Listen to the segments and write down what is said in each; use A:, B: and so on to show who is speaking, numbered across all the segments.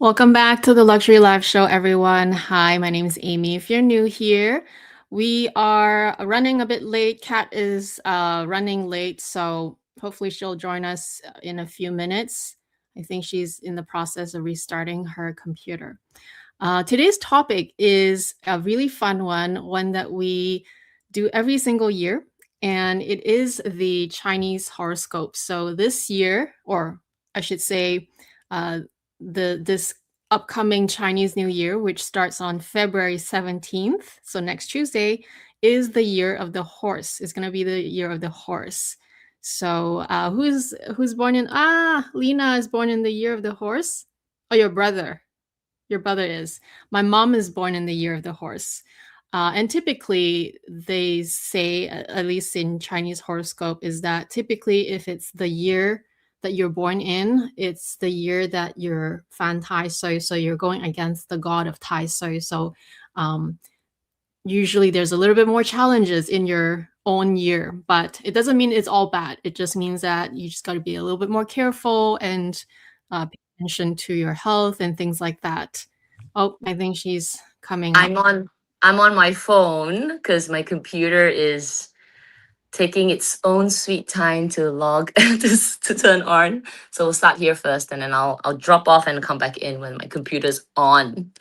A: Welcome back to the Luxury Live Show, everyone. Hi, my name is Amy. If you're new here, we are running a bit late. Kat is running late, so hopefully she'll join us in a few minutes. I think she's in the process of restarting her computer. Today's topic is a really fun one that we do every single year, and it is the Chinese horoscope. So this year, or I should say, this upcoming Chinese New Year, which starts on February 17th, so next Tuesday, is the year of the horse. It's going to be the year of the horse. So who's born in Lena is born in the year of the horse? Oh, your brother. Your brother is. My mom is born in the year of the horse. And typically, they say, at least in Chinese horoscope, is that typically if it's the year that you're born in, it's the year that you're fan tai sui, so you're going against the god of tai sui. So usually there's a little bit more challenges in your own year, but it doesn't mean it's all bad. It just means that you just got to be a little bit more careful and pay attention to your health and things like that. Oh, I think she's coming up.
B: I'm on my phone because my computer is taking its own sweet time to log to turn on. So we'll start here first, and then I'll drop off and come back in when my computer's on.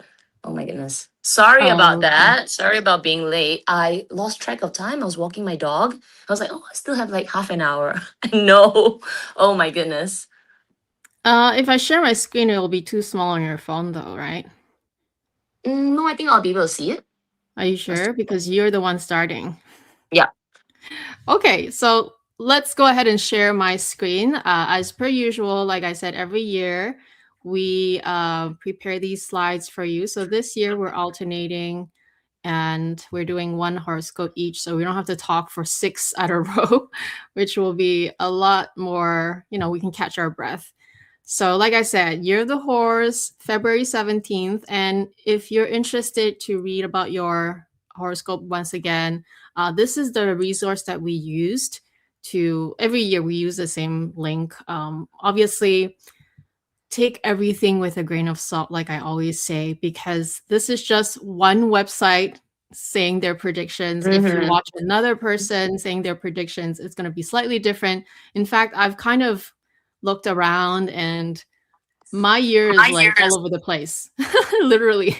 B: Oh my goodness. Sorry about
A: Okay.
B: that. Sorry about being late. I lost track of time. I was walking my dog. I was like, oh, I still have like half an hour. No. Oh my goodness.
A: If I share my screen, it will be too small on your phone though, right?
B: No, I think I'll be able to see it.
A: Are you sure? Because you're the one starting.
B: Yeah.
A: Okay, so let's go ahead and share my screen. As per usual, like I said, every year we prepare these slides for you. So this year we're alternating and we're doing one horoscope each. So we don't have to talk for 6 at a row, which will be a lot more, we can catch our breath. So like I said, Year of the Horse, February 17th. And if you're interested to read about your horoscope once again, this is the resource that we used to, every year we use the same link. Obviously, take everything with a grain of salt, like I always say, because this is just one website saying their predictions. If you watch another person saying their predictions, it's going to be slightly different. In fact, I've kind of looked around and my year is like all over the place. Literally.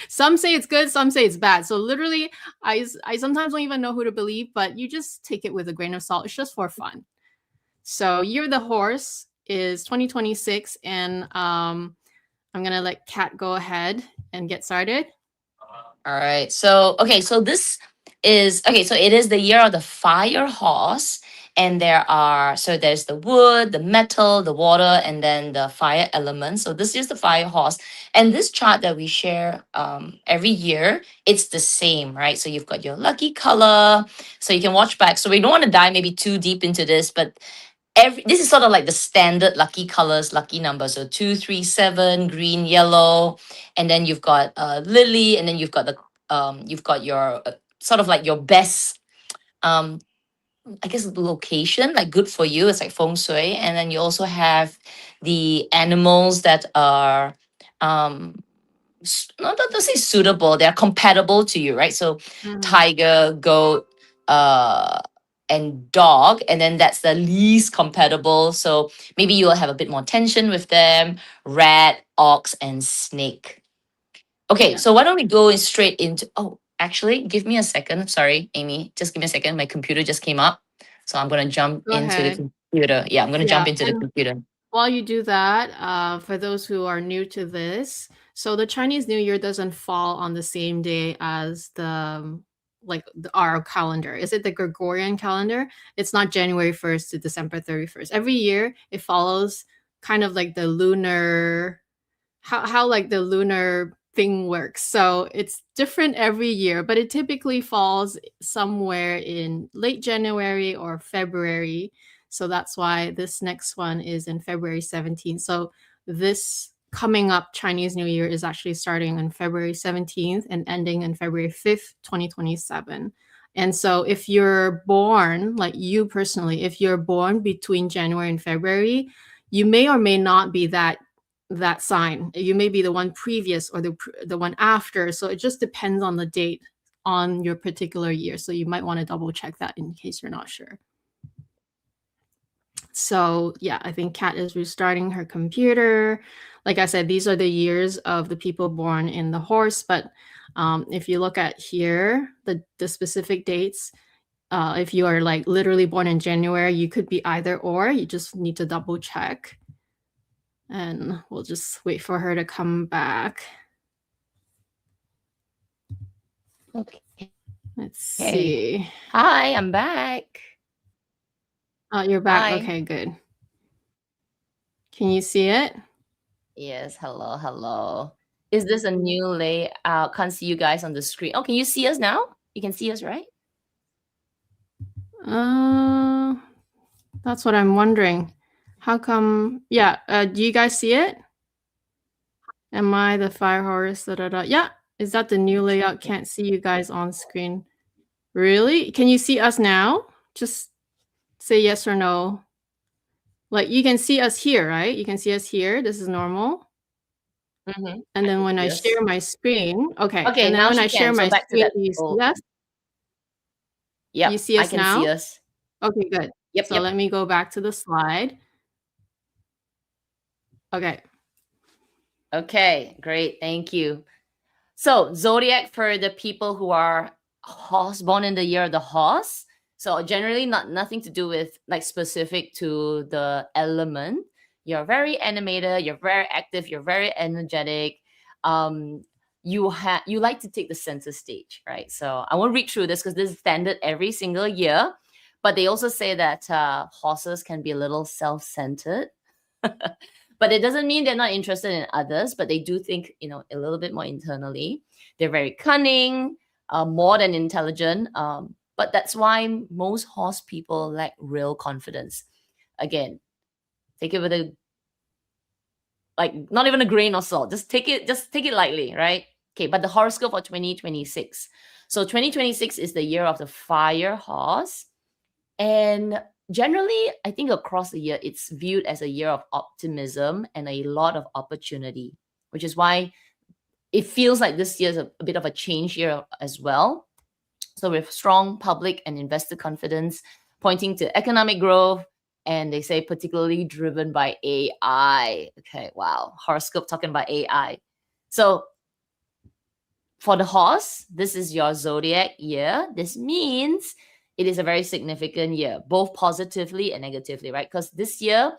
A: Some say it's good, some say it's bad. So literally, I sometimes don't even know who to believe, but you just take it with a grain of salt. It's just for fun. So Year of the Horse is 2026, and I'm gonna let Kat go ahead and get started.
B: All right. So this is so it is the year of the fire horse. And there's the wood, the metal, the water, and then the fire element. So this is the fire horse. And this chart that we share every year, it's the same, right? So you've got your lucky color. So you can watch back. So we don't want to dive maybe too deep into this, but this is sort of like the standard lucky colors, lucky numbers. So 2, 3, 7, green, yellow, and then you've got lily, and then you've got your sort of like your best I guess the location, like good for you. It's like feng shui. And then you also have the animals that are not to say suitable, they're compatible to you, right? So tiger, goat, and dog, and then that's the least compatible. So maybe you'll have a bit more tension with them. Rat, ox, and snake. Okay,
A: Yeah.
B: so why don't we go straight into actually, give me a second. Sorry, Amy. Just give me a second. My computer just came up. So I'm gonna jump
A: Go
B: into the
A: ahead.
B: computer. Yeah, I'm gonna
A: Yeah,
B: jump into the
A: and
B: computer.
A: while you do that, for those who are new to this, so the Chinese New Year doesn't fall on the same day as our calendar. Is it the Gregorian calendar? It's not January 1st to December 31st. Every year it follows kind of like the lunar, how like the lunar thing works. So it's different every year, but it typically falls somewhere in late January or February. So that's why this next one is in February 17th. So this coming up Chinese New Year is actually starting on February 17th and ending on February 5th, 2027. And so if you're born, like you personally, if you're born between January and February, you may or may not be that that sign. You may be the one previous or the one after. So it just depends on the date on your particular year. So you might want to double check that in case you're not sure. So yeah, I think Kat is restarting her computer. Like I said, these are the years of the people born in the horse. But if you look at here, the specific dates, if you are like literally born in January, you could be either or. You just need to double check. And we'll just wait for her to come back.
B: Okay.
A: Let's see.
B: Hi, I'm back.
A: Oh, you're back.
B: Hi.
A: Okay, good. Can you see it?
B: Yes, hello. Is this a new layout? Can't see you guys on the screen. Oh, can you see us now? You can see us, right?
A: That's what I'm wondering. How come? Yeah, do you guys see it? Am I the fire horse? Yeah, is that the new layout? Can't see you guys on screen. Really? Can you see us now? Just say yes or no. Like you can see us here, right? You can see us here. This is normal. And then when I share my screen, okay.
B: Okay,
A: and then
B: now
A: when
B: she
A: I share
B: can. So
A: my
B: back to
A: screen,
B: that
A: do you see
B: old-
A: us?
B: Yep,
A: You see us
B: I can
A: now?
B: see us.
A: Okay, good.
B: Yep,
A: So let me go back to the slide. Okay.
B: Okay, great. Thank you. So zodiac for the people who are horse, born in the year of the horse. So generally nothing to do with like specific to the element. You're very animated, you're very active, you're very energetic. You like to take the center stage, right? So I won't read through this because this is standard every single year. But they also say that horses can be a little self-centered. But it doesn't mean they're not interested in others, but they do think, a little bit more internally. They're very cunning, more than intelligent. But that's why most horse people lack real confidence. Again, take it with not even a grain of salt. Just take it lightly, right? Okay, but the horoscope for 2026. So 2026 is the year of the fire horse. And generally, I think across the year, it's viewed as a year of optimism and a lot of opportunity, which is why it feels like this year is a bit of a change year as well. So with strong public and investor confidence pointing to economic growth, and they say particularly driven by AI. Okay, wow. Horoscope talking about AI. So for the horse, this is your zodiac year. This means it is a very significant year, both positively and negatively, right? Because this year,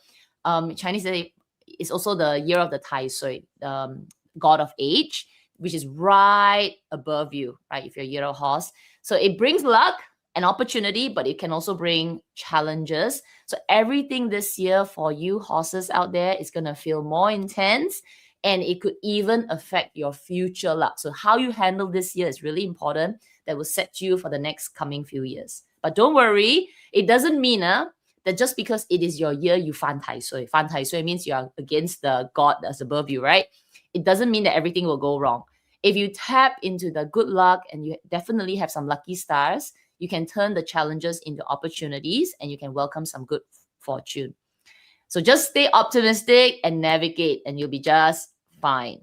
B: Chinese say is also the year of the Tai Shui, god of age, which is right above you, right? If you're a year of horse. So it brings luck and opportunity, but it can also bring challenges. So everything this year for you horses out there is going to feel more intense, and it could even affect your future luck. So how you handle this year is really important. That will set you for the next coming few years. But don't worry, it doesn't mean that just because it is your year, you fan tai sui. Fan tai sui means you are against the god that's above you, right? It doesn't mean that everything will go wrong. If you tap into the good luck and you definitely have some lucky stars, you can turn the challenges into opportunities and you can welcome some good fortune. So just stay optimistic and navigate, and you'll be just fine.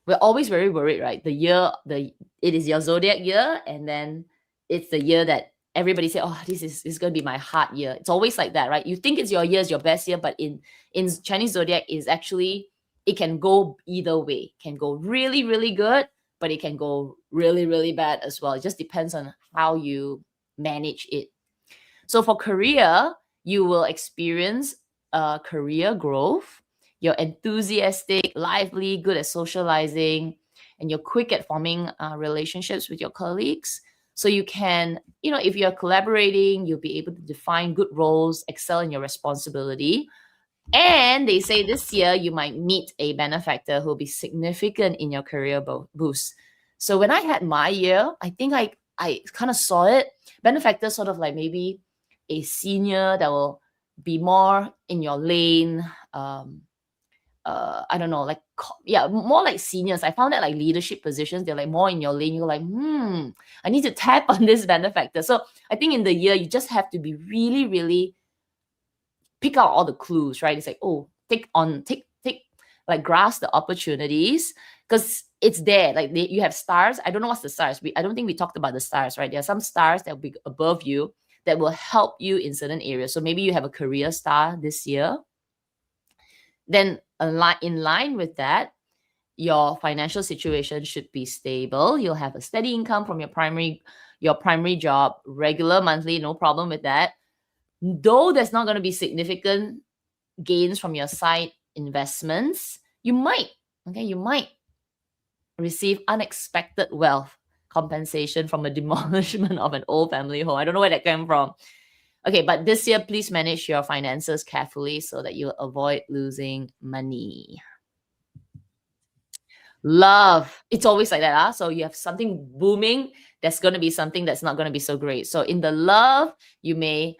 B: We're always very worried, right? It is your zodiac year, and then it's the year that everybody say, oh, this is going to be my hard year. It's always like that, right? You think it's your year, it's your best year, but in Chinese zodiac is actually, it can go either way. It can go really, really good, but it can go really, really bad as well. It just depends on how you manage it. So for career, you will experience career growth. You're enthusiastic, lively, good at socializing, and you're quick at forming relationships with your colleagues. So you can, if you're collaborating, you'll be able to define good roles, excel in your responsibility. And they say this year you might meet a benefactor who will be significant in your career boost. So when I had my year, I think I kind of saw it. Benefactor sort of like maybe a senior that will be more in your lane. I don't know, more like seniors. I found that like leadership positions, they're like more in your lane. You're like, I need to tap on this benefactor. So I think in the year, you just have to be really, really
C: pick out all the clues, right? It's like, oh, like grasp the opportunities because it's there. Like you have stars. I don't know what's the stars. I don't think we talked about the stars, right? There are some stars that will be above you that will help you in certain areas. So maybe you have a career star this year. Then in line with that, your financial situation should be stable. You'll have a steady income from your primary job, regular monthly, no problem with that. Though there's not going to be significant gains from your side investments, you might receive unexpected wealth compensation from a demolishment of an old family home. I don't know where that came from. Okay, but this year, please manage your finances carefully so that you'll avoid losing money. Love, it's always like that. So you have something booming, there's going to be something that's not going to be so great. So in the love, you may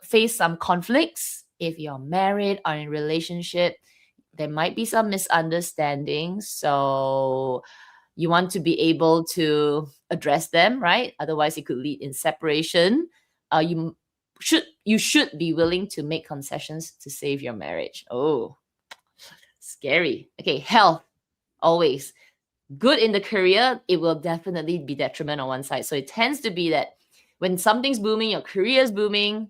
C: face some conflicts. If you're married or in a relationship, there might be some misunderstandings. So you want to be able to address them, right? Otherwise, it could lead in separation. You should be willing to make concessions to save your marriage. Oh, scary. Okay, health, always good in the career. It will definitely be detriment on one side. So it tends to be that when something's booming, your career is booming,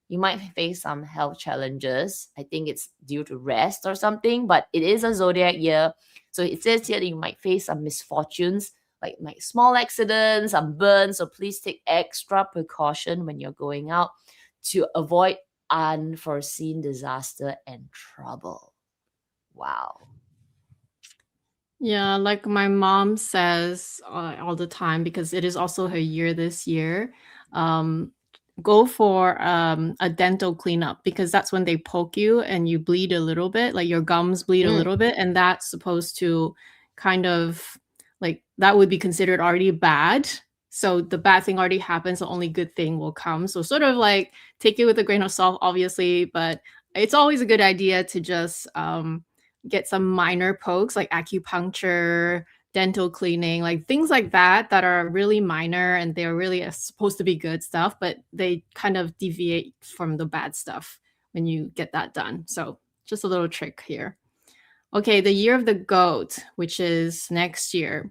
C: you might face some health challenges. I think it's due to rest or something, but it is a zodiac year. So it says here that you might face some misfortunes, like small accidents, some burns. So please take extra precaution when you're going out to avoid unforeseen disaster and trouble. Wow.
A: Yeah, like my mom says all the time, because it is also her year this year, go for a dental cleanup, because that's when they poke you and you bleed a little bit, like your gums bleed a little bit, and that's supposed to kind of like, that would be considered already bad. So the bad thing already happens, the only good thing will come. So sort of like take it with a grain of salt, obviously, but it's always a good idea to just get some minor pokes like acupuncture, dental cleaning, like things like that are really minor and they're really supposed to be good stuff, but they kind of deviate from the bad stuff when you get that done. So just a little trick here. Okay, the year of the goat, which is next year.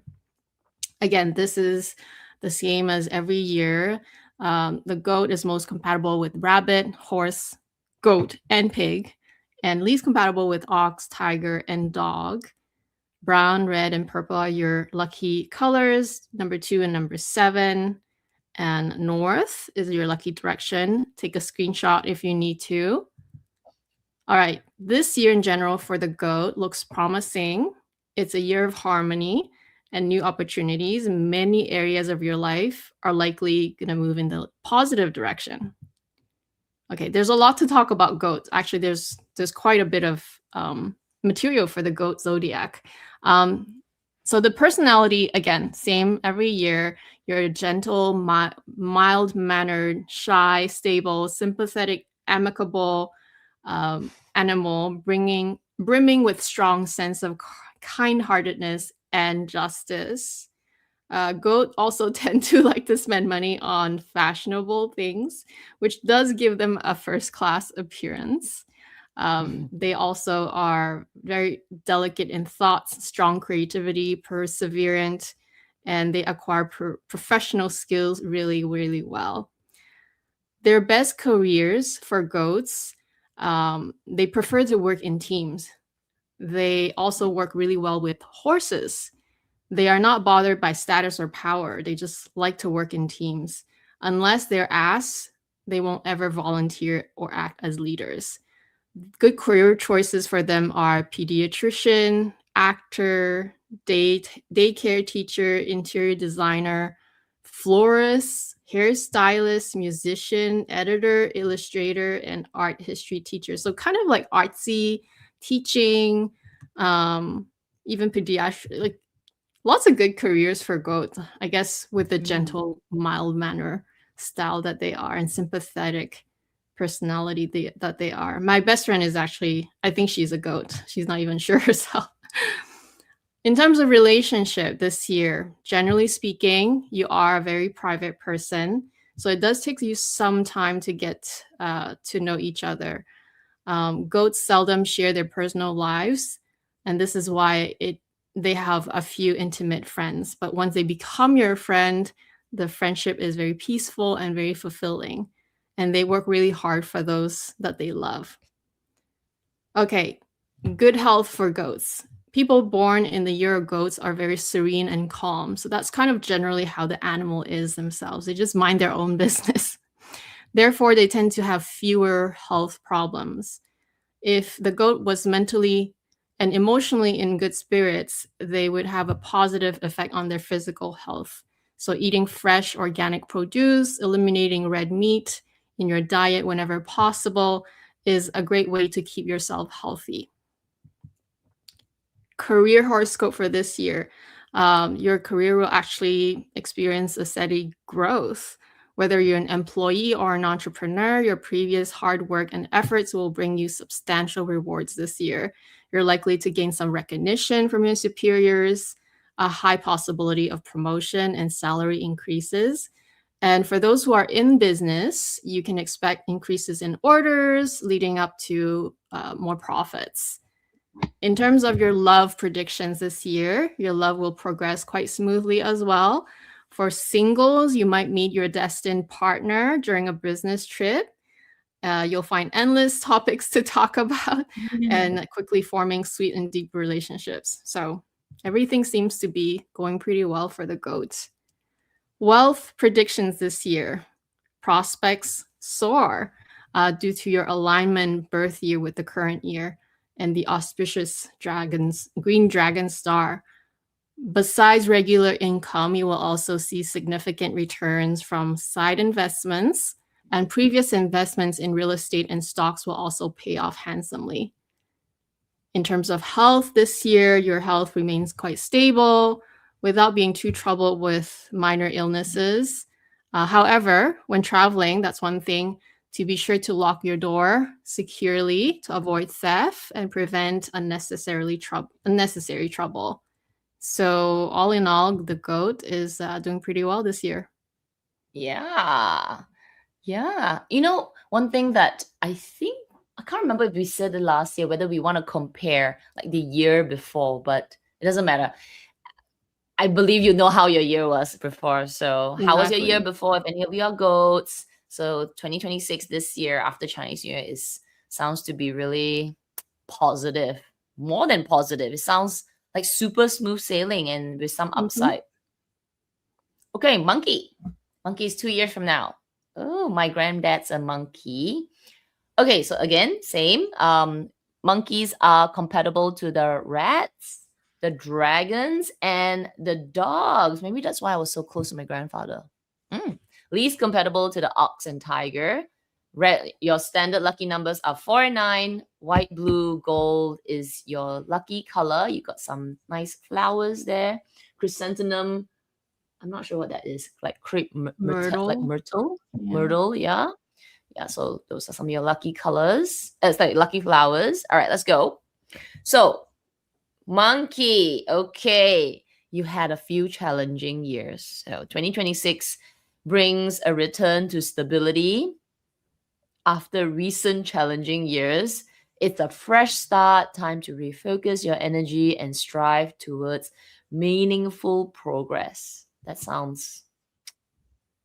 A: Again, this is the same as every year. The goat is most compatible with rabbit, horse, goat, and pig, and least compatible with ox, tiger, and dog. Brown, red, and purple are your lucky colors, number 2 and number 7. And north is your lucky direction. Take a screenshot if you need to. All right, this year in general for the goat looks promising. It's a year of harmony and new opportunities. Many areas of your life are likely going to move in the positive direction. Okay, there's a lot to talk about goats. Actually, there's quite a bit of material for the goat zodiac. So the personality, again, same every year. You're a gentle, mild-mannered, shy, stable, sympathetic, amicable animal, brimming with strong sense of kind-heartedness and justice. Goat also tend to like to spend money on fashionable things, which does give them a first-class appearance. They also are very delicate in thoughts, strong creativity, perseverant, and they acquire professional skills really, really well. Their best careers for goats, they prefer to work in teams. They also work really well with horses. They are not bothered by status or power. They just like to work in teams. Unless they're asked, they won't ever volunteer or act as leaders. Good career choices for them are pediatrician, actor, daycare teacher, interior designer, florist, hairstylist, musician, editor, illustrator, and art history teacher. So kind of like artsy, teaching, even pediatric, like lots of good careers for goats, I guess, with the gentle, mild manner style that they are and sympathetic personality that they are. My best friend is actually, I think she's a goat. She's not even sure herself. In terms of relationship this year, generally speaking, you are a very private person. So it does take you some time to get to know each other. Goats seldom share their personal lives, and this is why they have a few intimate friends. But once they become your friend, the friendship is very peaceful and very fulfilling, and they work really hard for those that they love. Okay, good health for goats. People born in the year of goats are very serene and calm. So that's kind of generally how the animal is themselves. They just mind their own business. Therefore, they tend to have fewer health problems. If the goat was mentally and emotionally in good spirits, they would have a positive effect on their physical health. So eating fresh organic produce, eliminating red meat in your diet whenever possible is a great way to keep yourself healthy. Career horoscope for this year. Your career will actually experience a steady growth. Whether you're an employee or an entrepreneur, your previous hard work and efforts will bring you substantial rewards this year. You're likely to gain some recognition from your superiors, a high possibility of promotion and salary increases. And for those who are in business, you can expect increases in orders, leading up to more profits. In terms of your love predictions this year, your love will progress quite smoothly as well. For singles, you might meet your destined partner during a business trip. You'll find endless topics to talk about and quickly forming sweet and deep relationships. So everything seems to be going pretty well for the goats. Wealth predictions this year. Prospects soar due to your alignment birth year with the current year and the auspicious green dragon star. Besides regular income, you will also see significant returns from side investments, and previous investments in real estate and stocks will also pay off handsomely. In terms of health this year, your health remains quite stable without being too troubled with minor illnesses. However, when traveling, that's one thing, to be sure to lock your door securely to avoid theft and prevent unnecessary trouble. So all in all, the goat is doing pretty well this year.
C: Yeah. Yeah. You know, one thing that I can't remember if we said it last year, whether we want to compare like the year before, but it doesn't matter. I believe you know how your year was before. So how was your year
A: Exactly.
C: before? If any of you are goats. So 2026 this year after Chinese New Year sounds to be really positive. More than positive. It sounds like super smooth sailing and with some upside. Okay, monkey. Monkey is 2 years from now. Oh, my granddad's a monkey. Okay, so again, same. Monkeys are compatible to the rats, the dragons, and the dogs. Maybe that's why I was so close to my grandfather. Least compatible to the ox and tiger. Red, your standard lucky numbers are 4 and 9. White, blue, gold is your lucky color. You got some nice flowers there. Chrysanthemum. I'm not sure what that is. Like crepe,
A: Myrtle.
C: like myrtle.
A: Yeah.
C: Myrtle, yeah. Yeah, so those are some of your lucky colors. It's like lucky flowers. All right, let's go. So, monkey. Okay, you had a few challenging years. So 2026 brings a return to stability. After recent challenging years, it's a fresh start, time to refocus your energy and strive towards meaningful progress. That sounds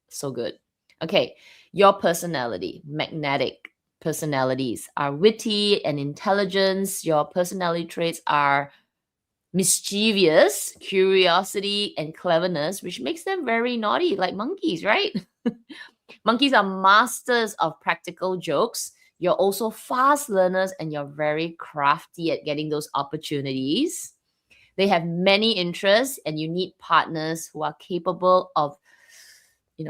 C: so good. Okay, your personality, magnetic personalities are witty and intelligence. Your personality traits are mischievous, curiosity, and cleverness, which makes them very naughty, like monkeys, right? Monkeys are masters of practical jokes. You're also fast learners and you're very crafty at getting those opportunities. They have many interests and you need partners who are capable of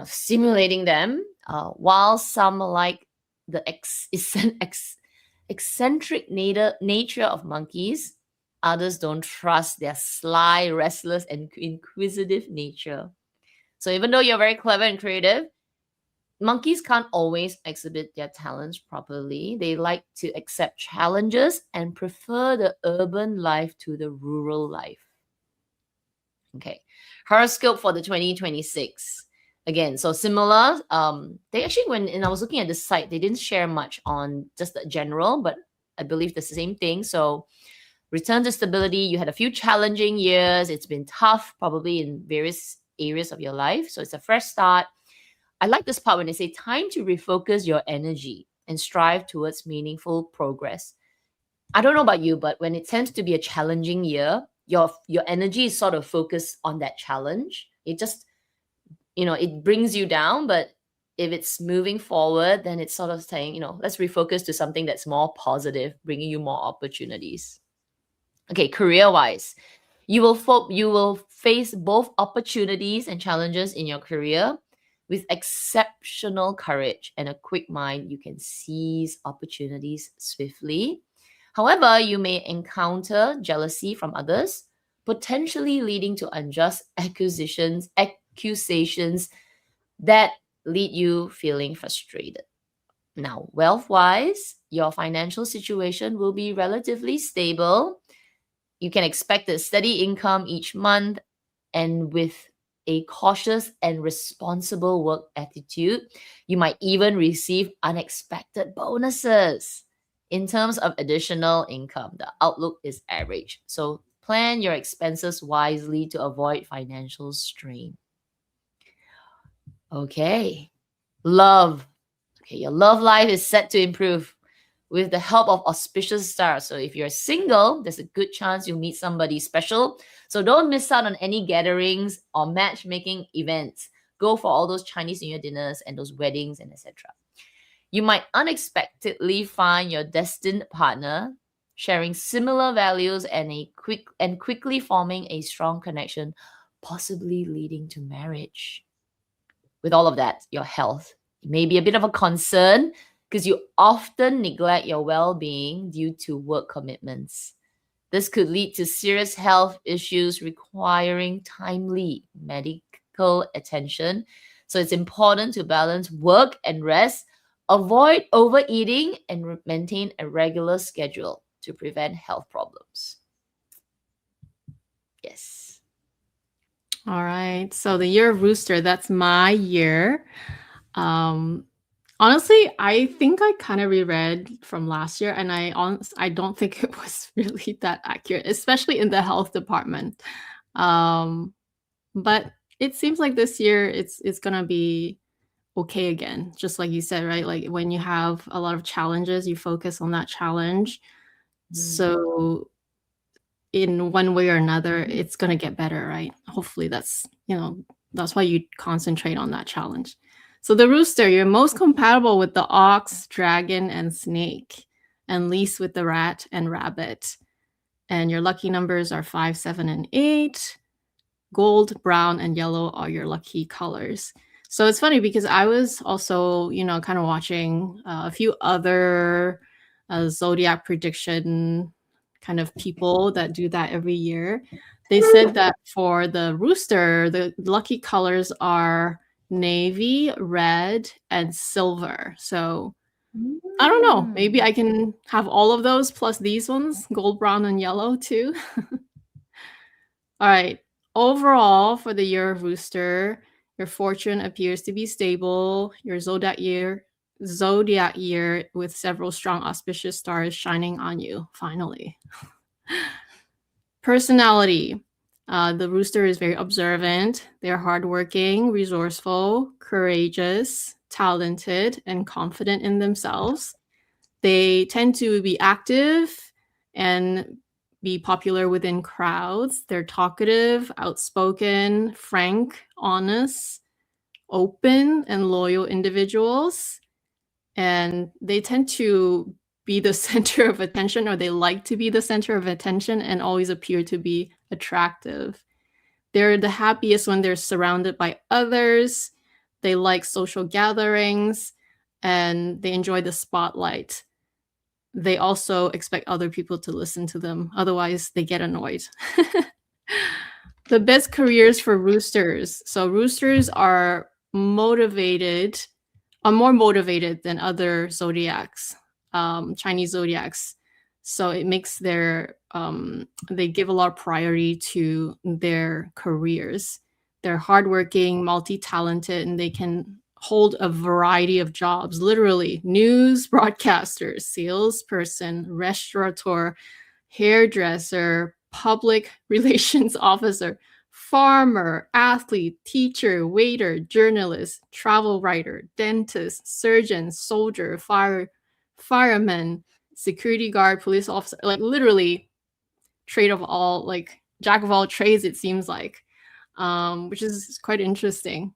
C: stimulating them, while some like the eccentric nature of monkeys, others don't trust their sly, restless, and inquisitive nature. So even though you're very clever and creative, monkeys can't always exhibit their talents properly. They like to accept challenges and prefer the urban life to the rural life. Okay, horoscope for the 2026. Again, so similar. They actually, when I was looking at the site, they didn't share much on just the general, but I believe the same thing. So return to stability. You had a few challenging years. It's been tough, probably in various areas of your life. So it's a fresh start. I like this part when they say time to refocus your energy and strive towards meaningful progress. I don't know about you, but when it tends to be a challenging year, your energy is sort of focused on that challenge. It just, it brings you down, but if it's moving forward, then it's sort of saying, let's refocus to something that's more positive, bringing you more opportunities. Okay, career-wise, you will face both opportunities and challenges in your career. With exceptional courage and a quick mind, you can seize opportunities swiftly. However, you may encounter jealousy from others, potentially leading to unjust accusations that lead you feeling frustrated. Now, wealth-wise, your financial situation will be relatively stable. You can expect a steady income each month, and with a cautious and responsible work attitude, you might even receive unexpected bonuses. In terms of additional income, the outlook is average. So plan your expenses wisely to avoid financial strain. Okay. Love. Okay, your love life is set to improve with the help of auspicious stars. So if you're single, there's a good chance you'll meet somebody special. So don't miss out on any gatherings or matchmaking events. Go for all those Chinese New Year dinners and those weddings and etc. You might unexpectedly find your destined partner sharing similar values and quickly forming a strong connection, possibly leading to marriage. With all of that, your health may be a bit of a concern because you often neglect your well-being due to work commitments. This could lead to serious health issues requiring timely medical attention. So it's important to balance work and rest, avoid overeating, and maintain a regular schedule to prevent health problems. Yes.
A: All right. So the year of rooster, that's my year. Honestly, I think I kind of reread from last year, and I don't think it was really that accurate, especially in the health department. But it seems like this year it's gonna be okay again, just like you said, right? Like when you have a lot of challenges, you focus on that challenge. So in one way or another, it's gonna get better, right? Hopefully that's why you concentrate on that challenge. So the rooster, you're most compatible with the ox, dragon, and snake, and least with the rat and rabbit. And your lucky numbers are 5, 7, and 8. Gold, brown, and yellow are your lucky colors. So it's funny because I was also, kind of watching a few other zodiac prediction kind of people that do that every year. They said that for the rooster, the lucky colors are navy, red, and silver. So I don't know. Maybe I can have all of those plus these ones, gold, brown, and yellow too. All right. Overall, for the year of rooster, your fortune appears to be stable. Your zodiac year with several strong auspicious stars shining on you, finally. Personality. The rooster is very observant. They're hardworking, resourceful, courageous, talented, and confident in themselves. They tend to be active and be popular within crowds. They're talkative, outspoken, frank, honest, open, and loyal individuals. And they tend to be the center of attention, or they like to be the center of attention and always appear to be attractive. They're the happiest when they're surrounded by others. They like social gatherings and they enjoy the spotlight. They also expect other people to listen to them. Otherwise, they get annoyed. The best careers for roosters. So roosters are more motivated than other zodiacs, Chinese zodiacs. So it makes they give a lot of priority to their careers. They're hardworking, multi-talented, and they can hold a variety of jobs, literally news broadcaster, salesperson, restaurateur, hairdresser, public relations officer, farmer, athlete, teacher, waiter, journalist, travel writer, dentist, surgeon, soldier, fireman, security guard, police officer, like literally trade of all, like jack of all trades, it seems like, which is quite interesting.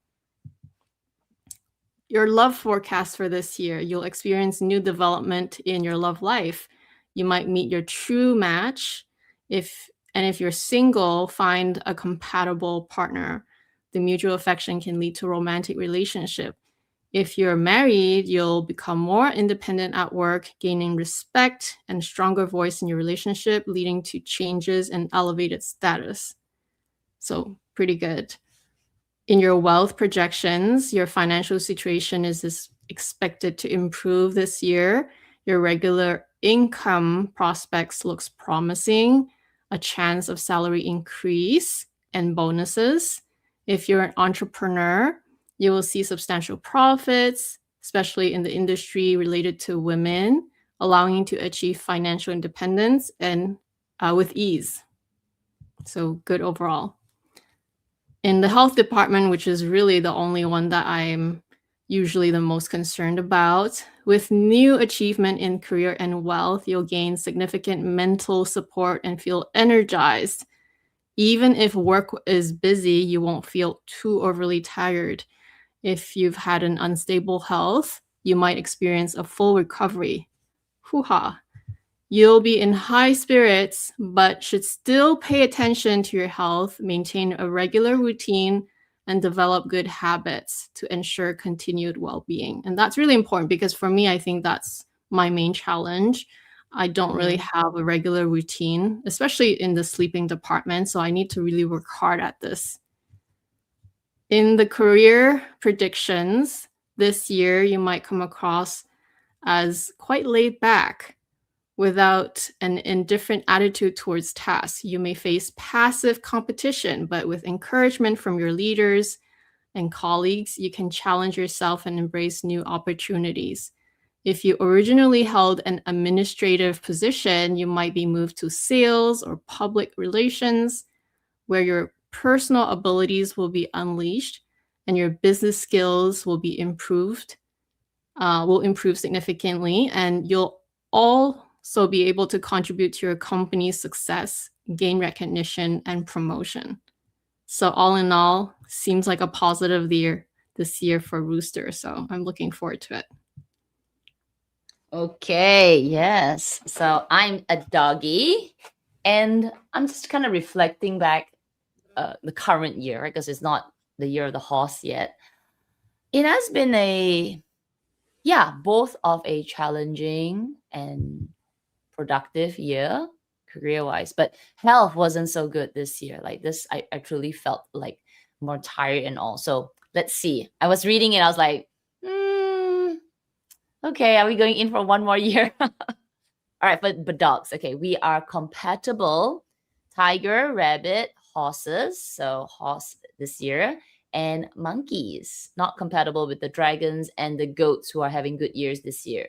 A: Your love forecast for this year: you'll experience new development in your love life. You might meet your true match. If you're single, find a compatible partner. The mutual affection can lead to a romantic relationship. If you're married, you'll become more independent at work, gaining respect and stronger voice in your relationship, leading to changes and elevated status. So pretty good. In your wealth projections, your financial situation is expected to improve this year. Your regular income prospects looks promising, a chance of salary increase and bonuses. If you're an entrepreneur, you will see substantial profits, especially in the industry related to women, allowing you to achieve financial independence and with ease. So good overall. In the health department, which is really the only one that I'm usually the most concerned about, with new achievement in career and wealth, you'll gain significant mental support and feel energized. Even if work is busy, you won't feel too overly tired. If you've had an unstable health, you might experience a full recovery. Hoo-ha. You'll be in high spirits, but should still pay attention to your health, maintain a regular routine, and develop good habits to ensure continued well-being. And that's really important because for me, I think that's my main challenge. I don't really have a regular routine, especially in the sleeping department. So I need to really work hard at this. In the career predictions, this year you might come across as quite laid back, without an indifferent attitude towards tasks. You may face passive competition, but with encouragement from your leaders and colleagues, you can challenge yourself and embrace new opportunities. If you originally held an administrative position, you might be moved to sales or public relations, where your personal abilities will be unleashed and your business skills will be improved, will improve significantly, and you'll also be able to contribute to your company's success, gain recognition, and promotion. So all in all, seems like a positive year this year for Rooster. So I'm looking forward to it.
C: Okay, yes. So I'm a doggy, and I'm just kind of reflecting back the current year, right? Because it's not the year of the horse yet. It has been both of a challenging and productive year career-wise, but health wasn't so good this year. Like this, I truly felt like more tired and all. So let's see. I was reading it. I was like, okay, are we going in for one more year? All right, but dogs. Okay, we are compatible. Tiger, rabbit, horses. So horse this year. And monkeys, not compatible with the dragons and the goats who are having good years this year.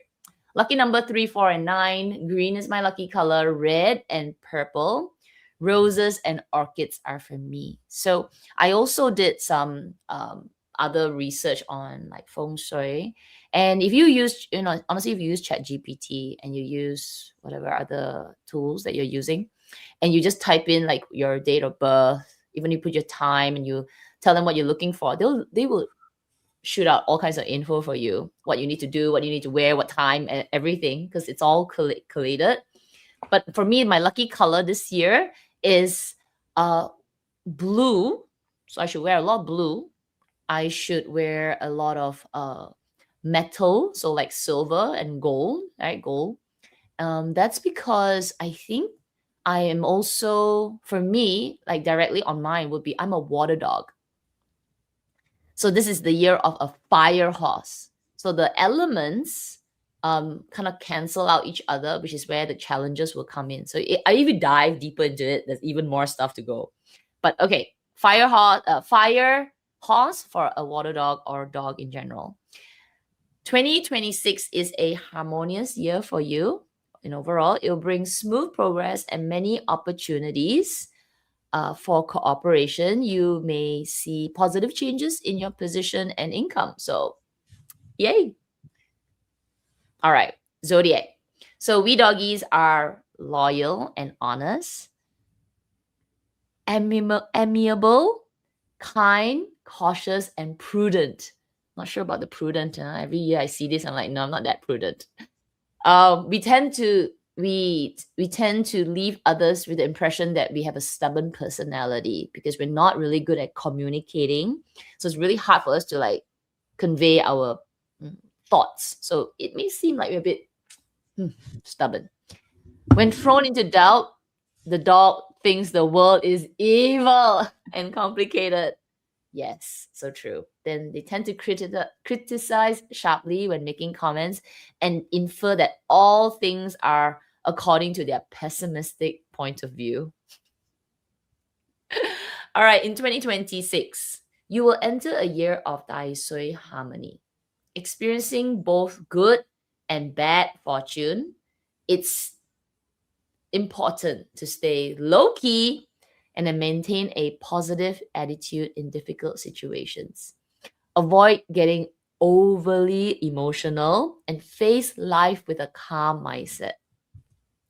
C: Lucky number 3, 4, and 9. Green is my lucky color. Red and purple. Roses and orchids are for me. So I also did some other research on like Feng Shui. And if you use, honestly, if you use ChatGPT and you use whatever other tools that you're using, and you just type in like your date of birth, even you put your time and you tell them what you're looking for, they will shoot out all kinds of info for you, what you need to do, what you need to wear, what time, and everything, because it's all collated. But for me, my lucky color this year is blue. So I should wear a lot of blue. I should wear a lot of metal, so like silver and gold, right? Gold. That's because I think I am also, for me, like directly on mine would be, I'm a water dog. So this is the year of a fire horse. So the elements kind of cancel out each other, which is where the challenges will come in. So if you dive deeper into it, there's even more stuff to go. But okay, fire horse for a water dog or dog in general. 2026 is a harmonious year for you. And overall, it will bring smooth progress and many opportunities for cooperation. You may see positive changes in your position and income. So, yay. All right, Zodiac. So we doggies are loyal and honest, amiable, kind, cautious, and prudent. Not sure about the prudent. Every year I see this, I'm like, no, I'm not that prudent. We tend to leave others with the impression that we have a stubborn personality because we're not really good at communicating. So it's really hard for us to like convey our thoughts. So it may seem like we're a bit stubborn. When thrown into doubt, the dog thinks the world is evil and complicated. Yes, so true. Then they tend to criticize sharply when making comments and infer that all things are according to their pessimistic point of view. All right, in 2026, you will enter a year of Tai Sui harmony, experiencing both good and bad fortune. It's important to stay low-key and then maintain a positive attitude in difficult situations. Avoid getting overly emotional and face life with a calm mindset.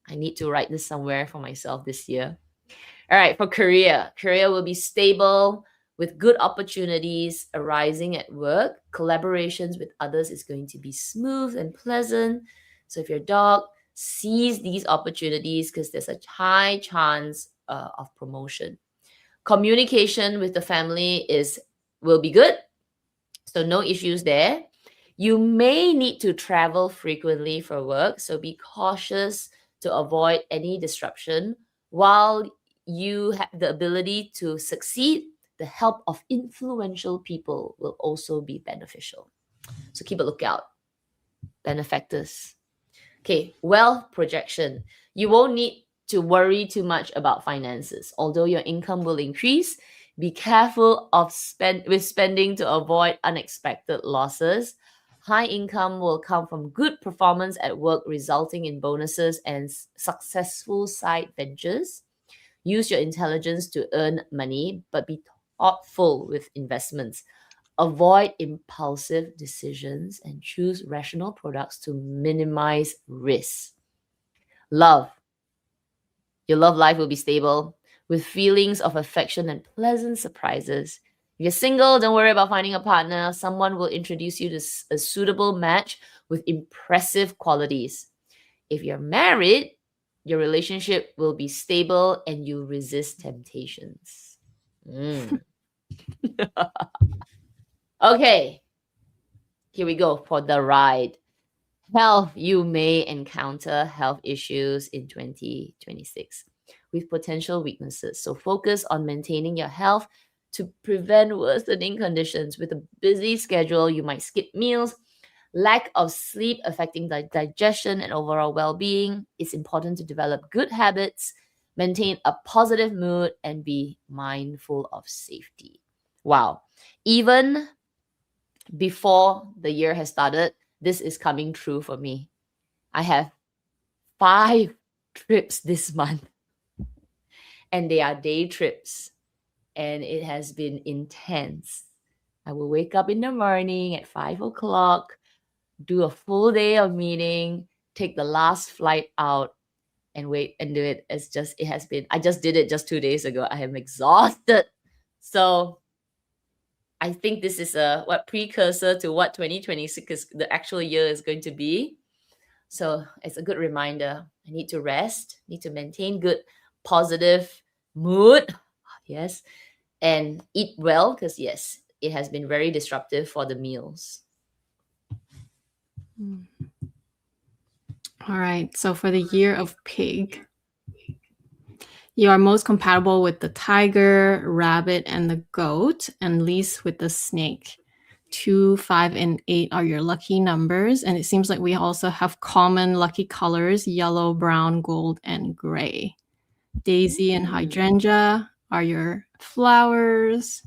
C: I need to write this somewhere for myself this year. All right, for career. Career will be stable with good opportunities arising at work. Collaborations with others is going to be smooth and pleasant. So if your dog seize these opportunities because there's a high chance of promotion. Communication with the family will be good, so no issues there. You may need to travel frequently for work, so be cautious to avoid any disruption. While you have the ability to succeed, the help of influential people will also be beneficial. So keep a lookout. Benefactors. Okay, wealth projection. You won't need to worry too much about finances. Although your income will increase, be careful of spending to avoid unexpected losses. High income will come from good performance at work, resulting in bonuses and successful side ventures. Use your intelligence to earn money, but be thoughtful with investments. Avoid impulsive decisions and choose rational products to minimize risk. Love. Your love life will be stable with feelings of affection and pleasant surprises. If you're single, don't worry about finding a partner. Someone will introduce you to a suitable match with impressive qualities. If you're married, your relationship will be stable and you resist temptations. Okay, here we go for the ride. Health, you may encounter health issues in 2026 with potential weaknesses. So focus on maintaining your health to prevent worsening conditions. With a busy schedule, you might skip meals. Lack of sleep affecting the digestion and overall well-being. It's important to develop good habits, maintain a positive mood, and be mindful of safety. Wow. Even before the year has started, this is coming true for me. I have 5 trips this month, and they are day trips, and it has been intense. I will wake up in the morning at 5 o'clock, do a full day of meeting, take the last flight out, and wait and do it. I just did it just 2 days ago. I am exhausted. So I think this is a precursor to what 2026 is, the actual year is going to be. So it's a good reminder. I need to rest, need to maintain good, positive mood. Yes. And eat well because, yes, it has been very disruptive for the meals.
A: All right. So for the year of pig, you are most compatible with the tiger, rabbit, and the goat, and least with the snake. 2, 5, and 8 are your lucky numbers. And it seems like we also have common lucky colors: yellow, brown, gold, and gray. Daisy and hydrangea are your flowers.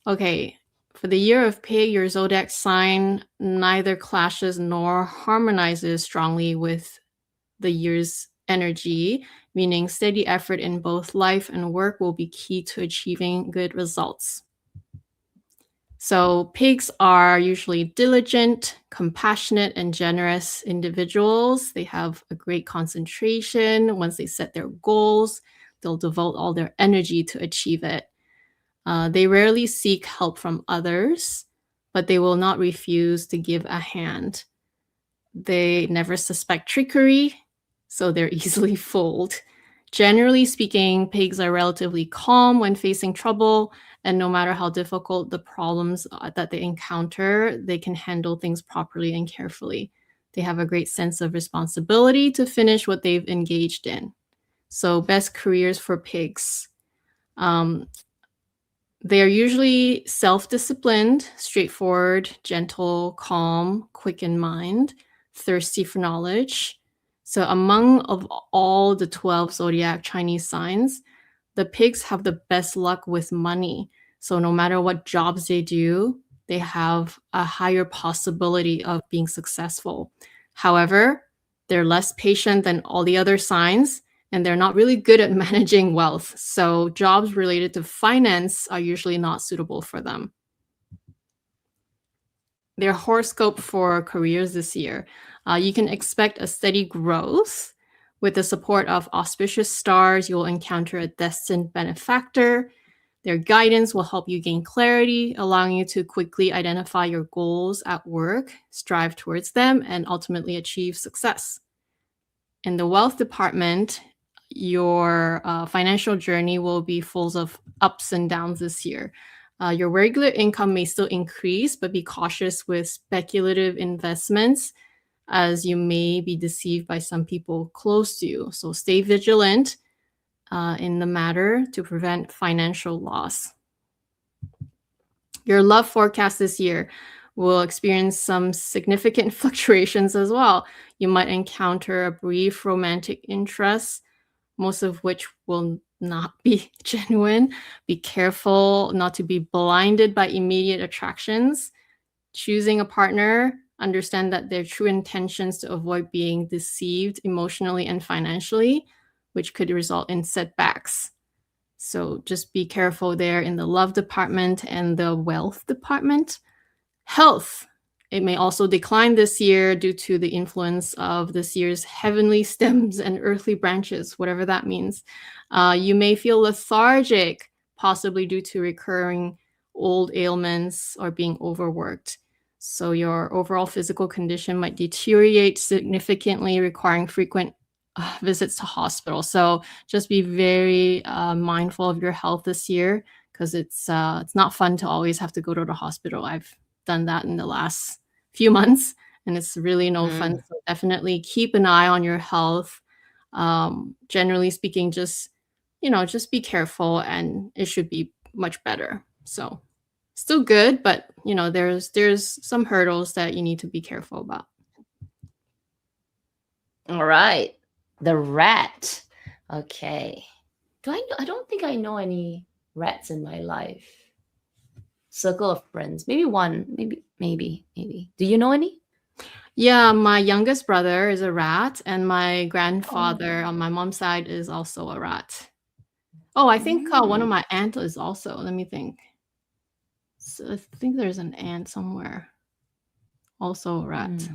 A: Okay, for the year of pig, your zodiac sign neither clashes nor harmonizes strongly with the year's energy, meaning steady effort in both life and work will be key to achieving good results. So pigs are usually diligent, compassionate, and generous individuals. They have a great concentration. Once they set their goals, they'll devote all their energy to achieve it. They rarely seek help from others, but they will not refuse to give a hand. They never suspect trickery, so they're easily fooled. Generally speaking, pigs are relatively calm when facing trouble, and no matter how difficult the problems that they encounter, they can handle things properly and carefully. They have a great sense of responsibility to finish what they've engaged in. So, best careers for pigs. They are usually self-disciplined, straightforward, gentle, calm, quick in mind, thirsty for knowledge. So among of all the 12 zodiac Chinese signs, the pigs have the best luck with money. So no matter what jobs they do, they have a higher possibility of being successful. However, they're less patient than all the other signs, and they're not really good at managing wealth. So jobs related to finance are usually not suitable for them. Their horoscope for careers this year. You can expect a steady growth. With the support of auspicious stars, you'll encounter a destined benefactor. Their guidance will help you gain clarity, allowing you to quickly identify your goals at work, strive towards them, and ultimately achieve success. In the wealth department, your financial journey will be full of ups and downs this year. Your regular income may still increase, but be cautious with speculative investments as you may be deceived by some people close to you. So stay vigilant in the matter to prevent financial loss. Your love forecast this year will experience some significant fluctuations as well. You might encounter a brief romantic interest, most of which will not be genuine. Be careful not to be blinded by immediate attractions. Choosing a partner, understand that their true intentions to avoid being deceived emotionally and financially, which could result in setbacks. So just be careful there in the love department and the wealth department. Health. It may also decline this year due to the influence of this year's heavenly stems and earthly branches, whatever that means. You may feel lethargic, possibly due to recurring old ailments or being overworked. So your overall physical condition might deteriorate significantly, requiring frequent visits to hospital. So just be very mindful of your health this year, because it's not fun to always have to go to the hospital. I've done that in the last few months, and it's really no fun. So definitely keep an eye on your health. Generally speaking, just be careful, and it should be much better. So still good, but there's some hurdles that you need to be careful about.
C: All right. The rat. Okay. I don't think I know any rats in my life. Circle of friends. Maybe one. Maybe. Do you know any?
A: Yeah, my youngest brother is a rat, and my grandfather on my mom's side is also a rat. Oh, I think one of my aunt is also. Let me think. So I think there's an aunt somewhere. Also a rat.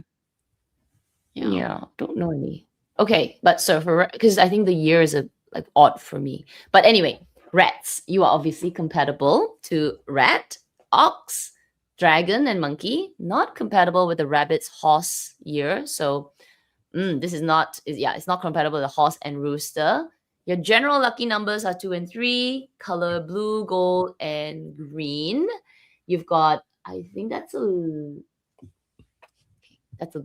C: Yeah, don't know any. Okay, but so because I think the year is like odd for me. But anyway, rats. You are obviously compatible to rat, ox, dragon, and monkey. Not compatible with the rabbit's horse year. So this is not. It's not compatible with the horse and rooster. Your general lucky numbers are 2 and 3. Color blue, gold, and green. You've got. I think that's a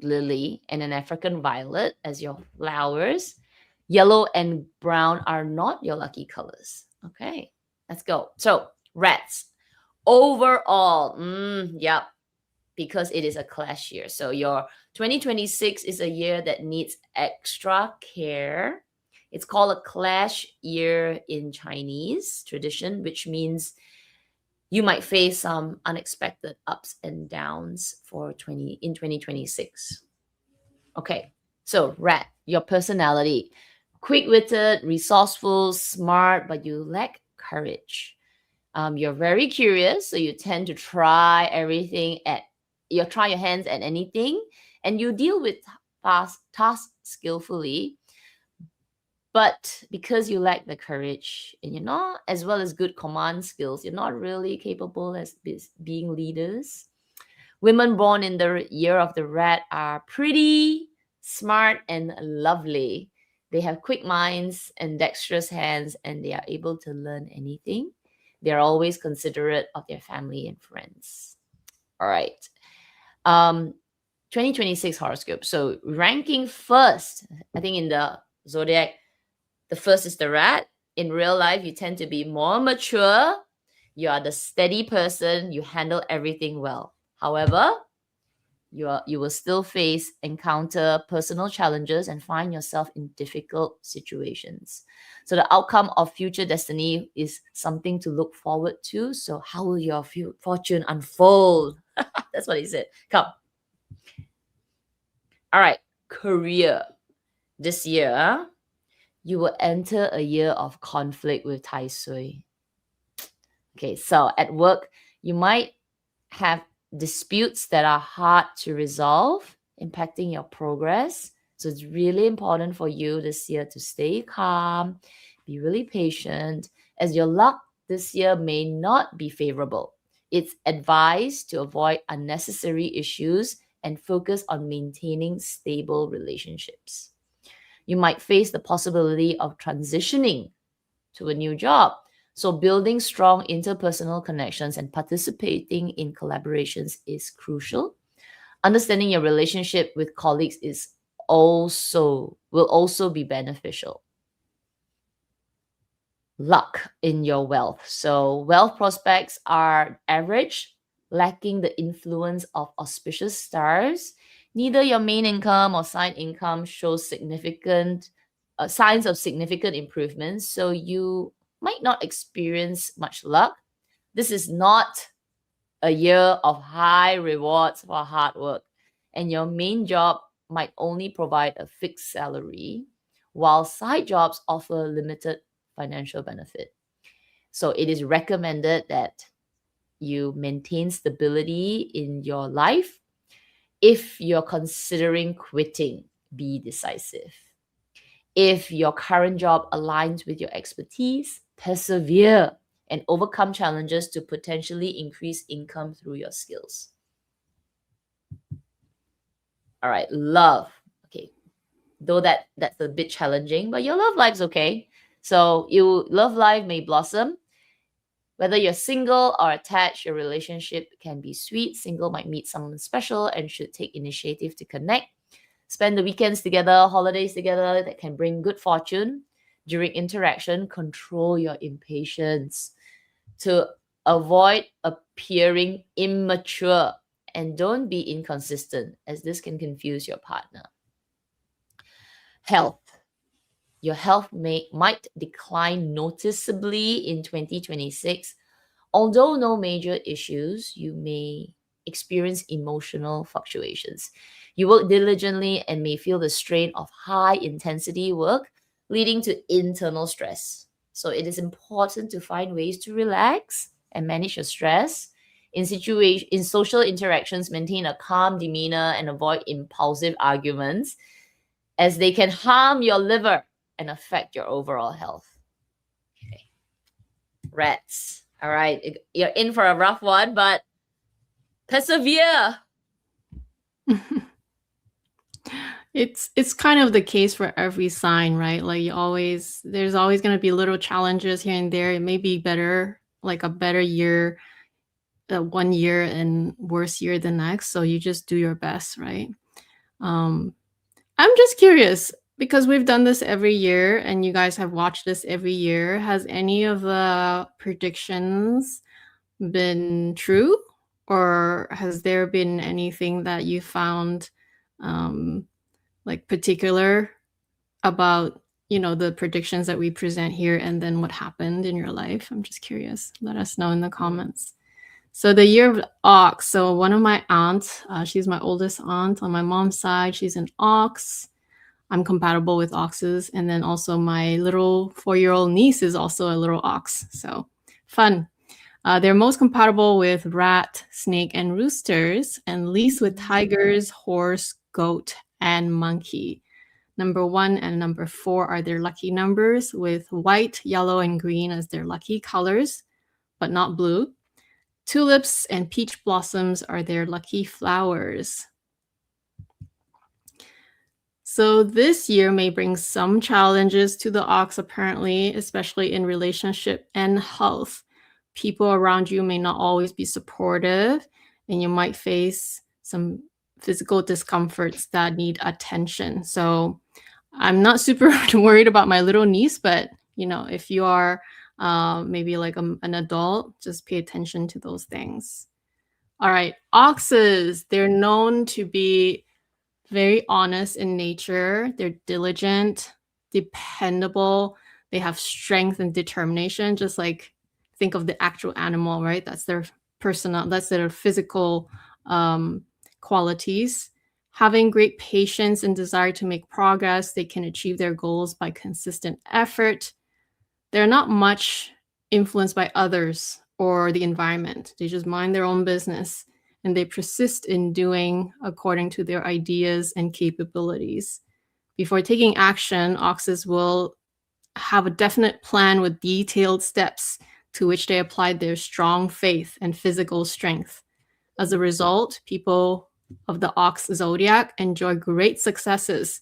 C: lily and an African violet as your flowers. Yellow and brown are not your lucky colors. Okay, let's go. So rats. Overall, because it is a clash year. So your 2026 is a year that needs extra care. It's called a clash year in Chinese tradition, which means you might face some unexpected ups and downs in 2026. Okay, so rat, your personality. Quick-witted, resourceful, smart, but you lack courage. You're very curious, so you tend to try you try your hands at anything, and you deal with tasks skillfully. But because you lack the courage and you're not, as well as good command skills, you're not really capable as being leaders. Women born in the year of the rat are pretty, smart, and lovely. They have quick minds and dexterous hands, and they are able to learn anything. They are always considerate of their family and friends. All right. 2026 horoscope. So ranking first, I think in the zodiac, the first is the rat. In real life, you tend to be more mature. You are the steady person. You handle everything well. However, you will still encounter personal challenges and find yourself in difficult situations. So the outcome of future destiny is something to look forward to. So how will your fortune unfold? That's what he said. Come. All right, career. This year, you will enter a year of conflict with Tai Sui. Okay, so at work, you might have disputes that are hard to resolve, impacting your progress. So it's really important for you this year to stay calm, be really patient, as your luck this year may not be favorable. It's advised to avoid unnecessary issues and focus on maintaining stable relationships. You might face the possibility of transitioning to a new job. So building strong interpersonal connections and participating in collaborations is crucial. Understanding your relationship with colleagues will also be beneficial. Luck in your wealth. So wealth prospects are average, lacking the influence of auspicious stars. Neither your main income or side income shows significant signs of significant improvements, so you might not experience much luck. This is not a year of high rewards for hard work, and your main job might only provide a fixed salary, while side jobs offer limited financial benefit. So it is recommended that you maintain stability in your life. If you're considering quitting, be decisive. If your current job aligns with your expertise, persevere and overcome challenges to potentially increase income through your skills. All right, love. Okay, though that's a bit challenging, but your love life's okay. So your love life may blossom. Whether you're single or attached, your relationship can be sweet. Single might meet someone special and should take initiative to connect. Spend the weekends together, holidays together that can bring good fortune. During interaction, control your impatience to avoid appearing immature, and don't be inconsistent, as this can confuse your partner. Health. Your health might decline noticeably in 2026. Although no major issues, you may experience emotional fluctuations. You work diligently and may feel the strain of high intensity work, leading to internal stress. So it is important to find ways to relax and manage your stress. In social interactions, maintain a calm demeanor and avoid impulsive arguments, as they can harm your liver and affect your overall health. Okay. Rats. All right, you're in for a rough one, but persevere.
A: It's kind of the case for every sign, right? Like there's always going to be little challenges here and there. It may be better, like a better year, one year, and worse year the next. So you just do your best, right? I'm just curious, because we've done this every year and you guys have watched this every year. Has any of the predictions been true, or has there been anything that you found like particular about the predictions that we present here and then what happened in your life? I'm just curious. Let us know in the comments. So the year of ox. So one of my aunts, she's my oldest aunt on my mom's side. She's an ox. I'm compatible with oxes. And then also my little 4-year-old niece is also a little ox. So fun. They're most compatible with rat, snake, and roosters, and least with tigers, horse, goat, and monkey. Number 1 and number 4 are their lucky numbers, with white, yellow, and green as their lucky colors, but not blue. Tulips and peach blossoms are their lucky flowers. So this year may bring some challenges to the ox, apparently, especially in relationship and health. People around you may not always be supportive, and you might face some physical discomforts that need attention. So I'm not super worried about my little niece, but if you are maybe like an adult, just pay attention to those things. All right, oxes, they're known to be very honest in nature. They're diligent, dependable. They have strength and determination, just like think of the actual animal, right? That's their physical qualities. Having great patience and desire to make progress, they can achieve their goals by consistent effort. They're not much influenced by others or the environment. They just mind their own business, and they persist in doing according to their ideas and capabilities. Before taking action, oxes will have a definite plan with detailed steps to which they apply their strong faith and physical strength. As a result, people of the ox zodiac enjoy great successes.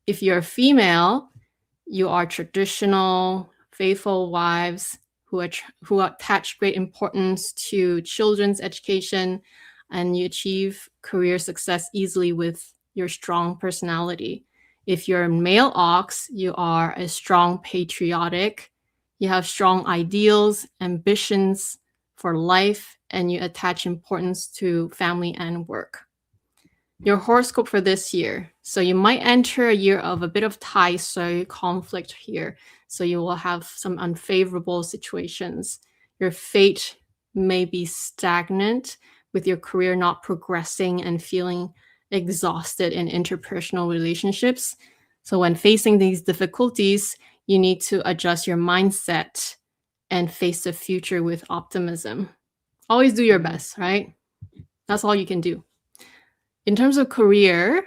A: If you're a female, you are traditional, faithful wives who attach great importance to children's education, and you achieve career success easily with your strong personality. If you're a male ox, you are a strong patriotic, you have strong ideals, ambitions for life, and you attach importance to family and work. Your horoscope for this year. So you might enter a year of a bit of Tai-Sui conflict here. So you will have some unfavorable situations. Your fate may be stagnant, with your career not progressing and feeling exhausted in interpersonal relationships. So when facing these difficulties, you need to adjust your mindset and face the future with optimism. Always do your best, right? That's all you can do. In terms of career,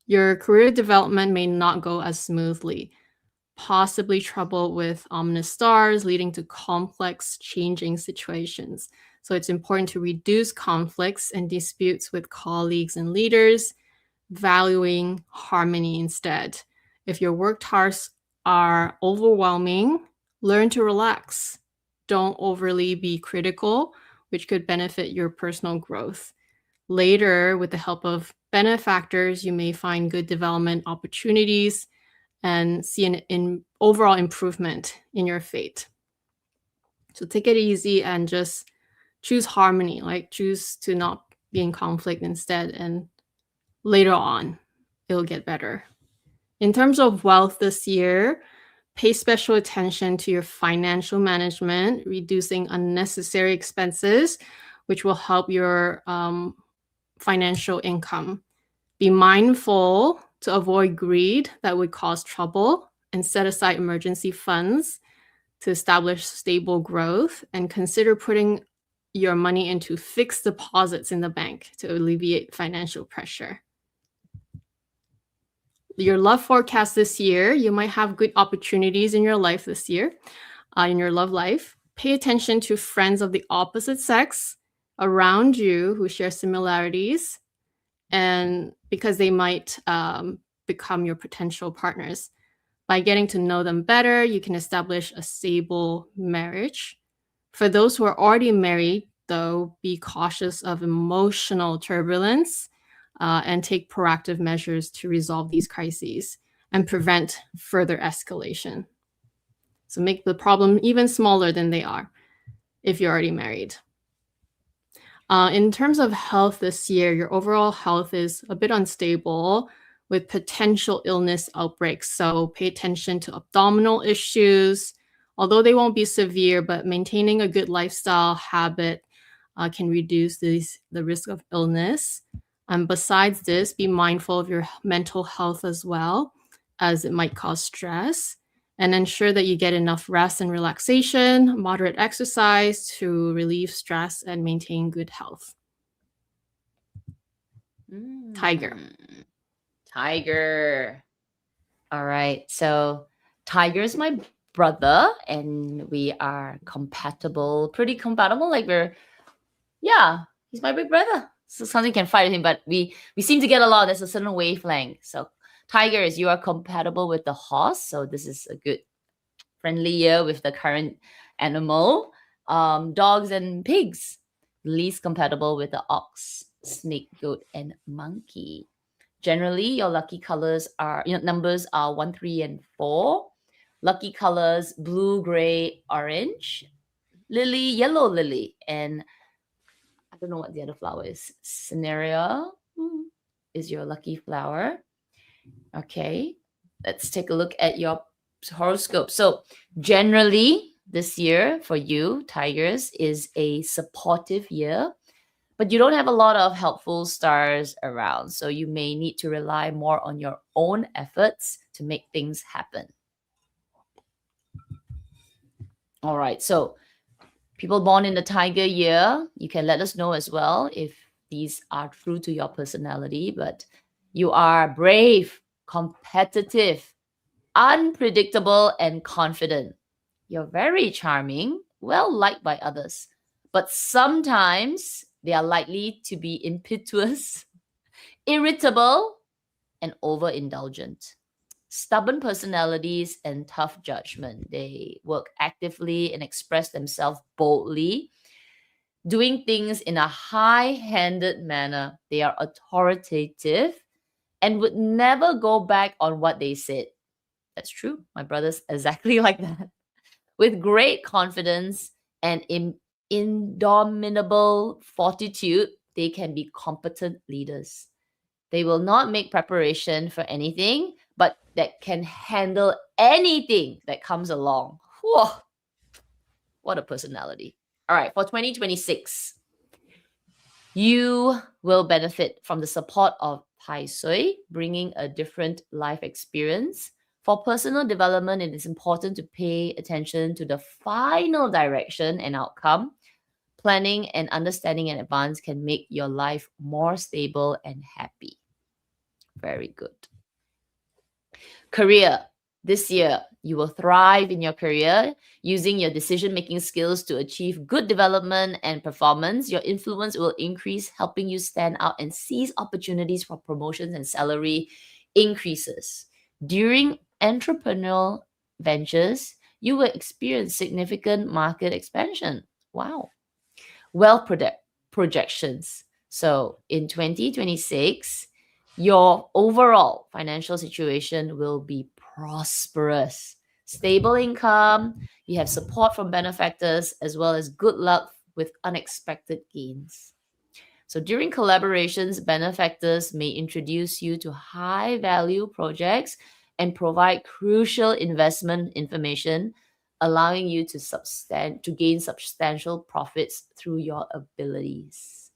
A: your career development may not go as smoothly. Possibly trouble with ominous stars leading to complex changing situations. So it's important to reduce conflicts and disputes with colleagues and leaders, valuing harmony instead. If your work tasks are overwhelming, learn to relax. Don't overly be critical, which could benefit your personal growth. Later, with the help of benefactors, you may find good development opportunities and see an overall improvement in your fate. So take it easy and just choose harmony, like choose to not be in conflict instead, and later on, it'll get better. In terms of wealth this year, pay special attention to your financial management, reducing unnecessary expenses, which will help your financial income. Be mindful to avoid greed that would cause trouble, and set aside emergency funds to establish stable growth, and consider putting your money into fixed deposits in the bank to alleviate financial pressure. Your love forecast this year, you might have good opportunities in your life this year, in your love life. Pay attention to friends of the opposite sex around you who share similarities, and because they might become your potential partners. By getting to know them better, you can establish a stable marriage. For those who are already married, though, be cautious of emotional turbulence and take proactive measures to resolve these crises and prevent further escalation. So make the problem even smaller than they are if you're already married. In terms of health this year, your overall health is a bit unstable with potential illness outbreaks. So pay attention to abdominal issues, although they won't be severe, but maintaining a good lifestyle habit can reduce the risk of illness. Besides this, be mindful of your mental health as well, as it might cause stress, and ensure that you get enough rest and relaxation, moderate exercise to relieve stress and maintain good health. Tiger.
C: Tiger. All right. So Tiger is my brother, and we are compatible, pretty compatible. Like he's my big brother. So something can fight with him, but we seem to get along. There's a certain wavelength. So Tigers, you are compatible with the horse. So this is a good friendly year with the current animal. Dogs and pigs, least compatible with the ox, snake, goat, and monkey. Generally, your lucky colors are, numbers are 1, 3, and 4. Lucky colors, blue, gray, orange, lily, yellow lily, and I don't know what the other flower is. Scenario is your lucky flower. Okay, let's take a look at your horoscope. So generally, this year for you, Tigers, is a supportive year, but you don't have a lot of helpful stars around. So you may need to rely more on your own efforts to make things happen. All right, so people born in the Tiger year, you can let us know as well if these are true to your personality, but you are brave, competitive, unpredictable, and confident. You're very charming, well liked by others, but sometimes they are likely to be impetuous, irritable, and overindulgent. Stubborn personalities and tough judgment. They work actively and express themselves boldly, doing things in a high-handed manner. They are authoritative and would never go back on what they said. That's true. My brother's exactly like that. With great confidence and indomitable fortitude, they can be competent leaders. They will not make preparation for anything, but that can handle anything that comes along. Whoa, what a personality. All right, for 2026, you will benefit from the support of Tai Shui, bringing a different life experience. For personal development, it is important to pay attention to the final direction and outcome. Planning and understanding in advance can make your life more stable and happy. Very good. Career. This year, you will thrive in your career using your decision-making skills to achieve good development and performance. Your influence will increase, helping you stand out and seize opportunities for promotions and salary increases. During entrepreneurial ventures, you will experience significant market expansion. Wow. Wealth projections. So in 2026, your overall financial situation will be prosperous. Stable income, you have support from benefactors, as well as good luck with unexpected gains. So during collaborations, benefactors may introduce you to high-value projects and provide crucial investment information, allowing you to gain substantial profits through your abilities.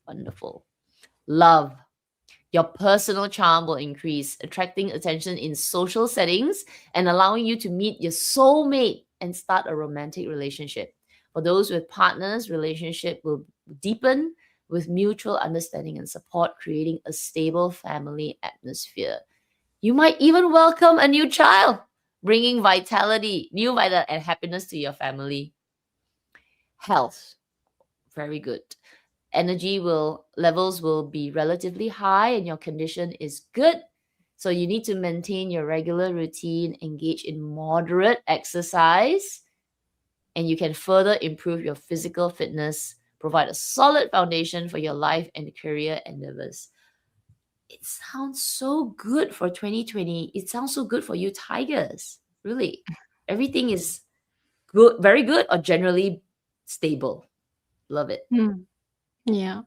C: Wonderful. Love. Your personal charm will increase, attracting attention in social settings and allowing you to meet your soulmate and start a romantic relationship. For those with partners, relationship will deepen with mutual understanding and support, creating a stable family atmosphere. You might even welcome a new child, bringing vitality, new vital and happiness to your family. Health. Very good. Energy levels will be relatively high and your condition is good. So you need to maintain your regular routine, engage in moderate exercise, and you can further improve your physical fitness, provide a solid foundation for your life and career endeavors. It sounds so good for 2020. It sounds so good for you Tigers. Really. Everything is good, very good, or generally stable. Love it.
A: Yeah.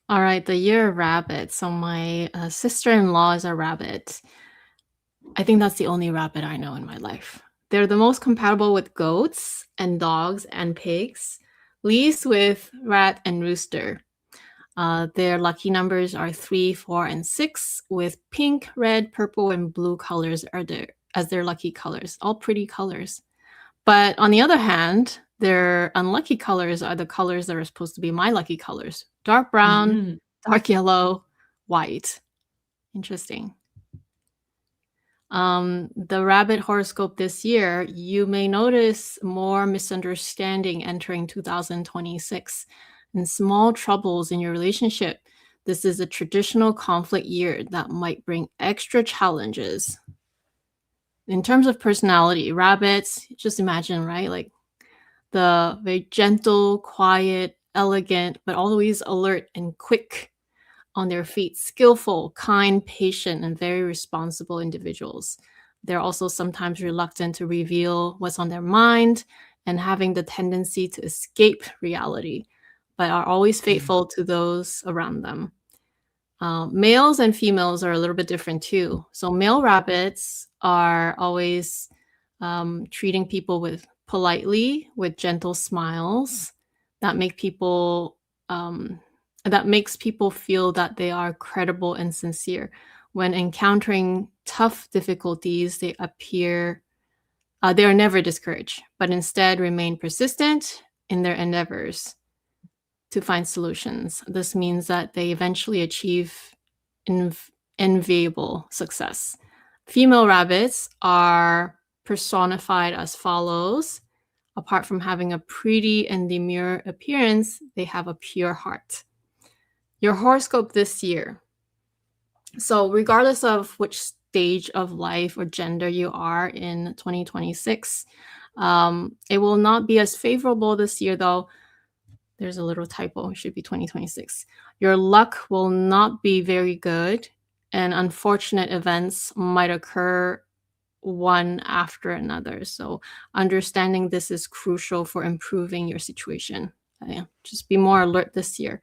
A: All right, the year of rabbit. So my sister-in-law is a rabbit. I think that's the only rabbit I know in my life. They're the most compatible with goats and dogs and pigs, least with rat and rooster. Their lucky numbers are 3, 4, and 6, with pink, red, purple, and blue colors as their lucky colors. All pretty colors. But on the other hand, their unlucky colors are the colors that are supposed to be my lucky colors: dark brown, dark yellow, white. Interesting. The rabbit horoscope this year, you may notice more misunderstanding entering 2026 and small troubles in your relationship. This is a traditional conflict year that might bring extra challenges. In terms of personality, rabbits, just imagine, right? Like the very gentle, quiet, elegant, but always alert and quick on their feet, skillful, kind, patient, and very responsible individuals. They're also sometimes reluctant to reveal what's on their mind and having the tendency to escape reality, but are always faithful to those around them. Males and females are a little bit different too. So male rabbits are always treating people with politely, with gentle smiles that make people that makes people feel that they are credible and sincere. When encountering tough difficulties, they are never discouraged, but instead remain persistent in their endeavors to find solutions. This means that they eventually achieve enviable success. Female rabbits are personified as follows. Apart from having a pretty and demure appearance, they have a pure heart. Your horoscope this year. So regardless of which stage of life or gender you are in 2026, it will not be as favorable this year, though. There's a little typo. It should be 2026. Your luck will not be very good, and unfortunate events might occur one after another. So understanding this is crucial for improving your situation. Just be more alert this year.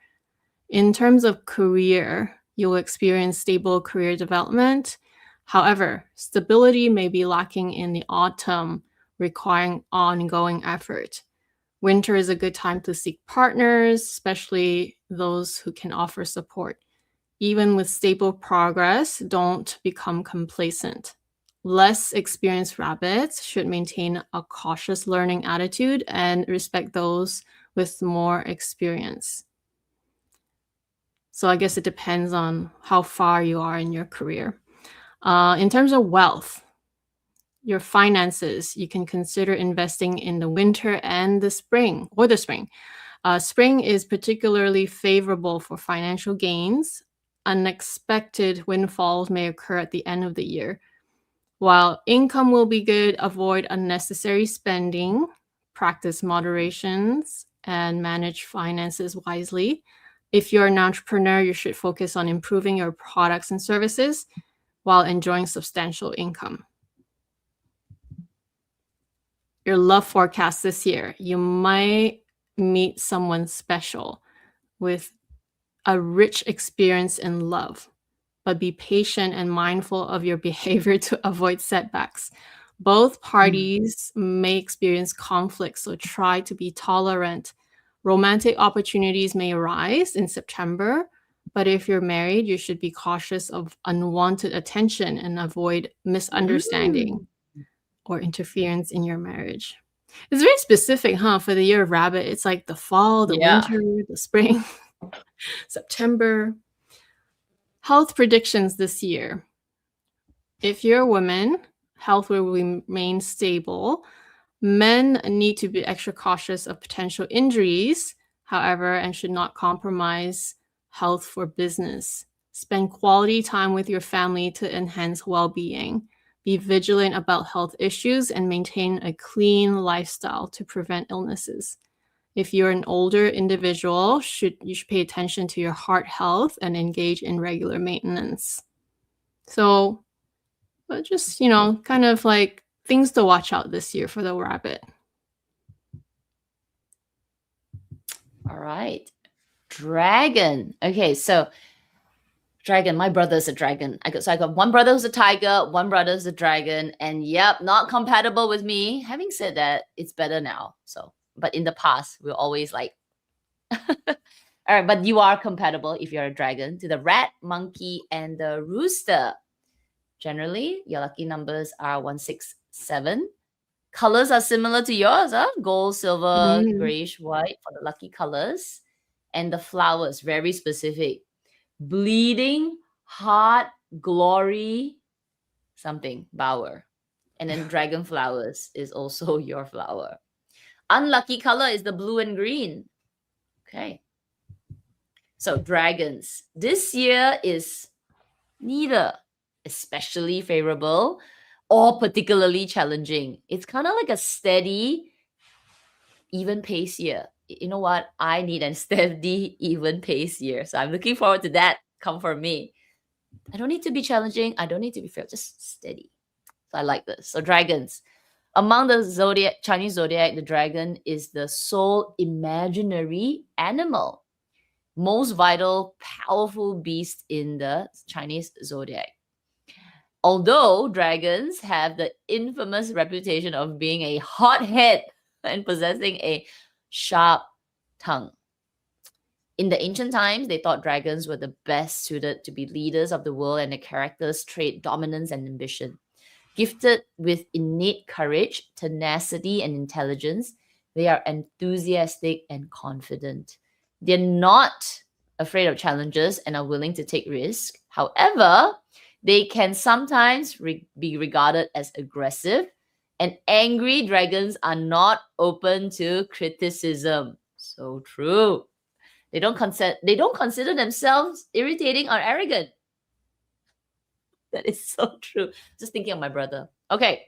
A: In terms of career, you'll experience stable career development. However, stability may be lacking in the autumn, requiring ongoing effort. Winter is a good time to seek partners, especially those who can offer support. Even with stable progress, don't become complacent. Less experienced rabbits should maintain a cautious learning attitude and respect those with more experience. So I guess it depends on how far you are in your career. In terms of wealth, your finances, you can consider investing in the winter and the spring. Spring is particularly favorable for financial gains. Unexpected windfalls may occur at the end of the year. While income will be good, avoid unnecessary spending, practice moderations, and manage finances wisely. If you're an entrepreneur, you should focus on improving your products and services while enjoying substantial income. Your love forecast this year. You might meet someone special with a rich experience in love, but be patient and mindful of your behavior to avoid setbacks. Both parties may experience conflict, so try to be tolerant. Romantic opportunities may arise in September, but if you're married, you should be cautious of unwanted attention and avoid misunderstanding or interference in your marriage. It's very specific, for the year of rabbit. It's like the fall, the winter, the spring, September. Health predictions this year. If you're a woman, health will remain stable. Men need to be extra cautious of potential injuries, however, and should not compromise health for business. Spend quality time with your family to enhance well-being. Be vigilant about health issues and maintain a clean lifestyle to prevent illnesses. If you're an older individual, you should pay attention to your heart health and engage in regular maintenance. So, but just, kind of like things to watch out this year for the rabbit.
C: All right. Dragon. Okay, so dragon. My brother's a dragon. I got one brother who's a tiger, one brother who's a dragon, and yep, not compatible with me. Having said that, it's better now. So, but in the past, we're always like, all right, but you are compatible if you're a dragon to the rat, monkey, and the rooster. Generally, your lucky numbers are 167. Colors are similar to yours, huh? Gold, silver,
A: Mm.
C: grayish, white for the lucky colors. And the flowers, very specific. Bleeding, heart, glory, something, bower. And then dragon flowers is also your flower. Unlucky color is the blue and green. Okay. So dragons. This year is neither especially favorable or particularly challenging. It's kind of like a steady, even pace year. You know what? I need a steady, even pace year. So I'm looking forward to that. Come for me. I don't need to be challenging. I don't need to be fair. Just steady. So I like this. So dragons. Among the zodiac, Chinese zodiac, the dragon is the sole imaginary animal. Most vital, powerful beast in the Chinese zodiac. Although dragons have the infamous reputation of being a hothead and possessing a sharp tongue. In the ancient times, they thought dragons were the best suited to be leaders of the world, and their characters trait dominance and ambition. Gifted with innate courage, tenacity, and intelligence, they are enthusiastic and confident. They're not afraid of challenges and are willing to take risks. However, they can sometimes be regarded as aggressive, and angry dragons are not open to criticism. So true. They don't consider themselves irritating or arrogant. That is so true. Just thinking of my brother. Okay.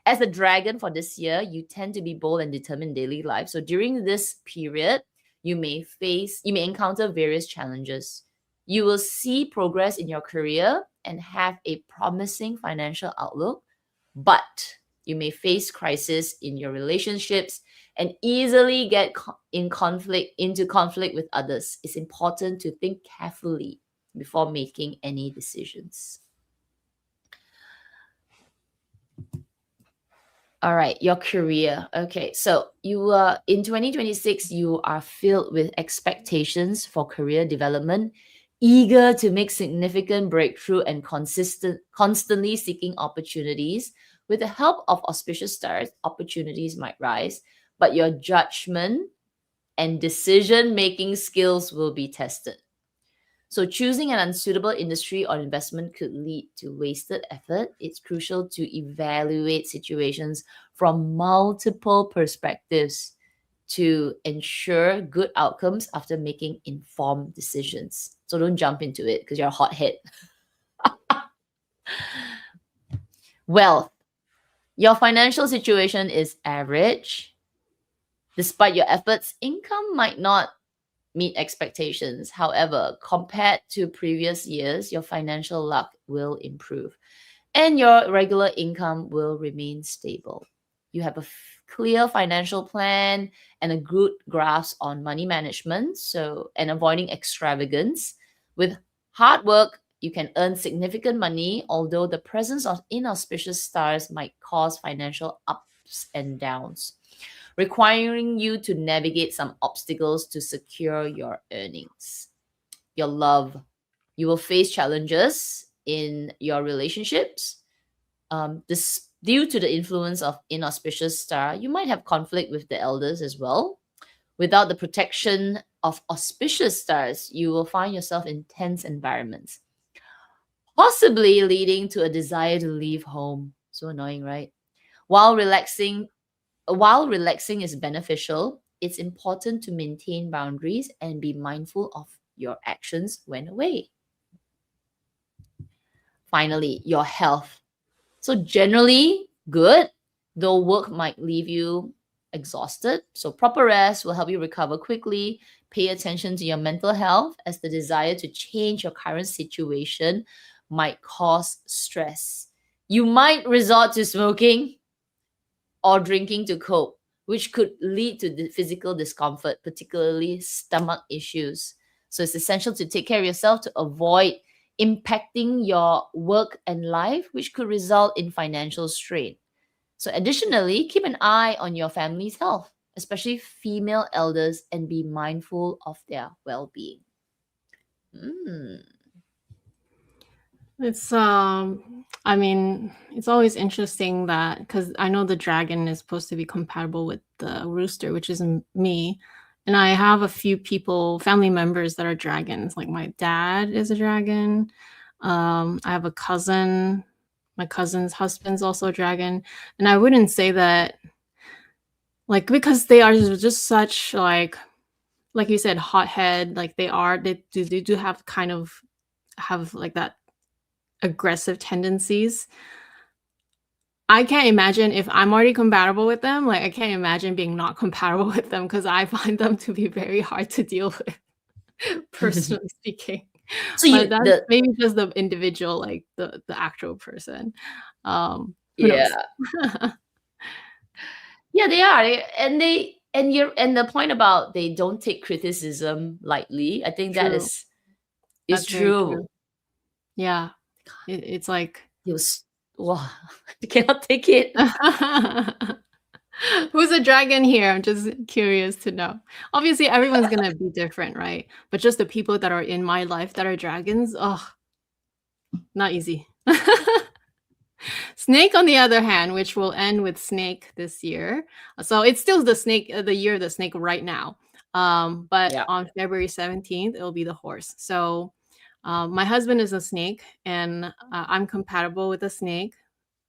C: As a dragon for this year, you tend to be bold and determined in daily life. So during this period, you may encounter various challenges. You will see progress in your career and have a promising financial outlook, but you may face crisis in your relationships and easily get into conflict with others. It's important to think carefully before making any decisions. All right, your career. Okay, so you are in 2026, you are filled with expectations for career development, eager to make significant breakthrough and constantly seeking opportunities. With the help of auspicious stars, opportunities might rise, but your judgment and decision-making skills will be tested. So choosing an unsuitable industry or investment could lead to wasted effort. It's crucial to evaluate situations from multiple perspectives to ensure good outcomes after making informed decisions. So don't jump into it because you're a hothead. Wealth. Your financial situation is average. Despite your efforts, income might not meet expectations. However, compared to previous years, your financial luck will improve and your regular income will remain stable. You have a clear financial plan and a good grasp on money management, and avoiding extravagance. With hard work, you can earn significant money, although the presence of inauspicious stars might cause financial ups and downs, requiring you to navigate some obstacles to secure your earnings. Your love. You will face challenges in your relationships. Due to the influence of inauspicious star, you might have conflict with the elders as well. Without the protection of auspicious stars, you will find yourself in tense environments, possibly leading to a desire to leave home. So annoying, right? While relaxing is beneficial, it's important to maintain boundaries and be mindful of your actions when away. Finally, your health. So generally good, though work might leave you exhausted. So proper rest will help you recover quickly. Pay attention to your mental health, as the desire to change your current situation might cause stress. You might resort to smoking or drinking to cope, which could lead to the physical discomfort, particularly stomach issues. So it's essential to take care of yourself to avoid impacting your work and life, which could result in financial strain. So additionally, keep an eye on your family's health, especially female elders, and be mindful of their well-being.
A: It's I mean, it's always interesting that, because I know the dragon is supposed to be compatible with the rooster, which is me. And I have a few people, family members that are dragons. Like my dad is a dragon. I have a cousin. My cousin's husband's also a dragon. And I wouldn't say that, like, because they are just such, like you said, hothead. Like they do have kind of have like that aggressive tendencies. I can't imagine if I'm already compatible with them. Like I can't imagine being not compatible with them, because I find them to be very hard to deal with, personally speaking.
C: So
A: But that's maybe just the individual, like the actual person. Who knows?
C: Yeah, they are. And the point about they don't take criticism lightly, I think that
A: True.
C: is
A: That's very
C: true.
A: Yeah. It's like
C: Wow, you cannot take it.
A: who's a dragon here? I'm just curious to know. Obviously, everyone's gonna be different, right? But just the people that are in my life that are dragons, oh, not easy. Snake, on the other hand, which will end with snake this year. So it's still the snake, the year of the snake right now. But on February 17th, it'll be the horse. So my husband is a snake, and I'm compatible with a snake,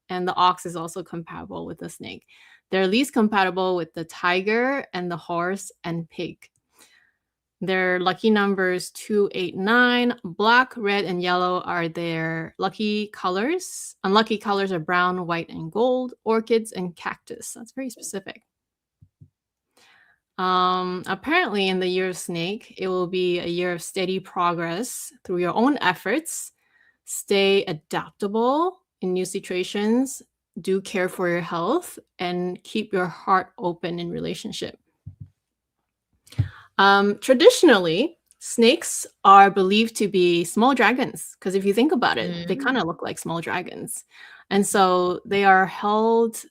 A: and the ox is also compatible with the snake. They're least compatible with the tiger and the horse and pig. Their lucky numbers 2, 8, 9. Black, red, and yellow are their lucky colors. Unlucky colors are brown, white, and gold. Orchids and cactus. That's very specific. Apparently, in the year of snake, it will be a year of steady progress through your own efforts. Stay adaptable in new situations. Do care for your health, and keep your heart open in relationship. Traditionally, snakes are believed to be small dragons, because if you think about it, they kind of look like small dragons. And so they are held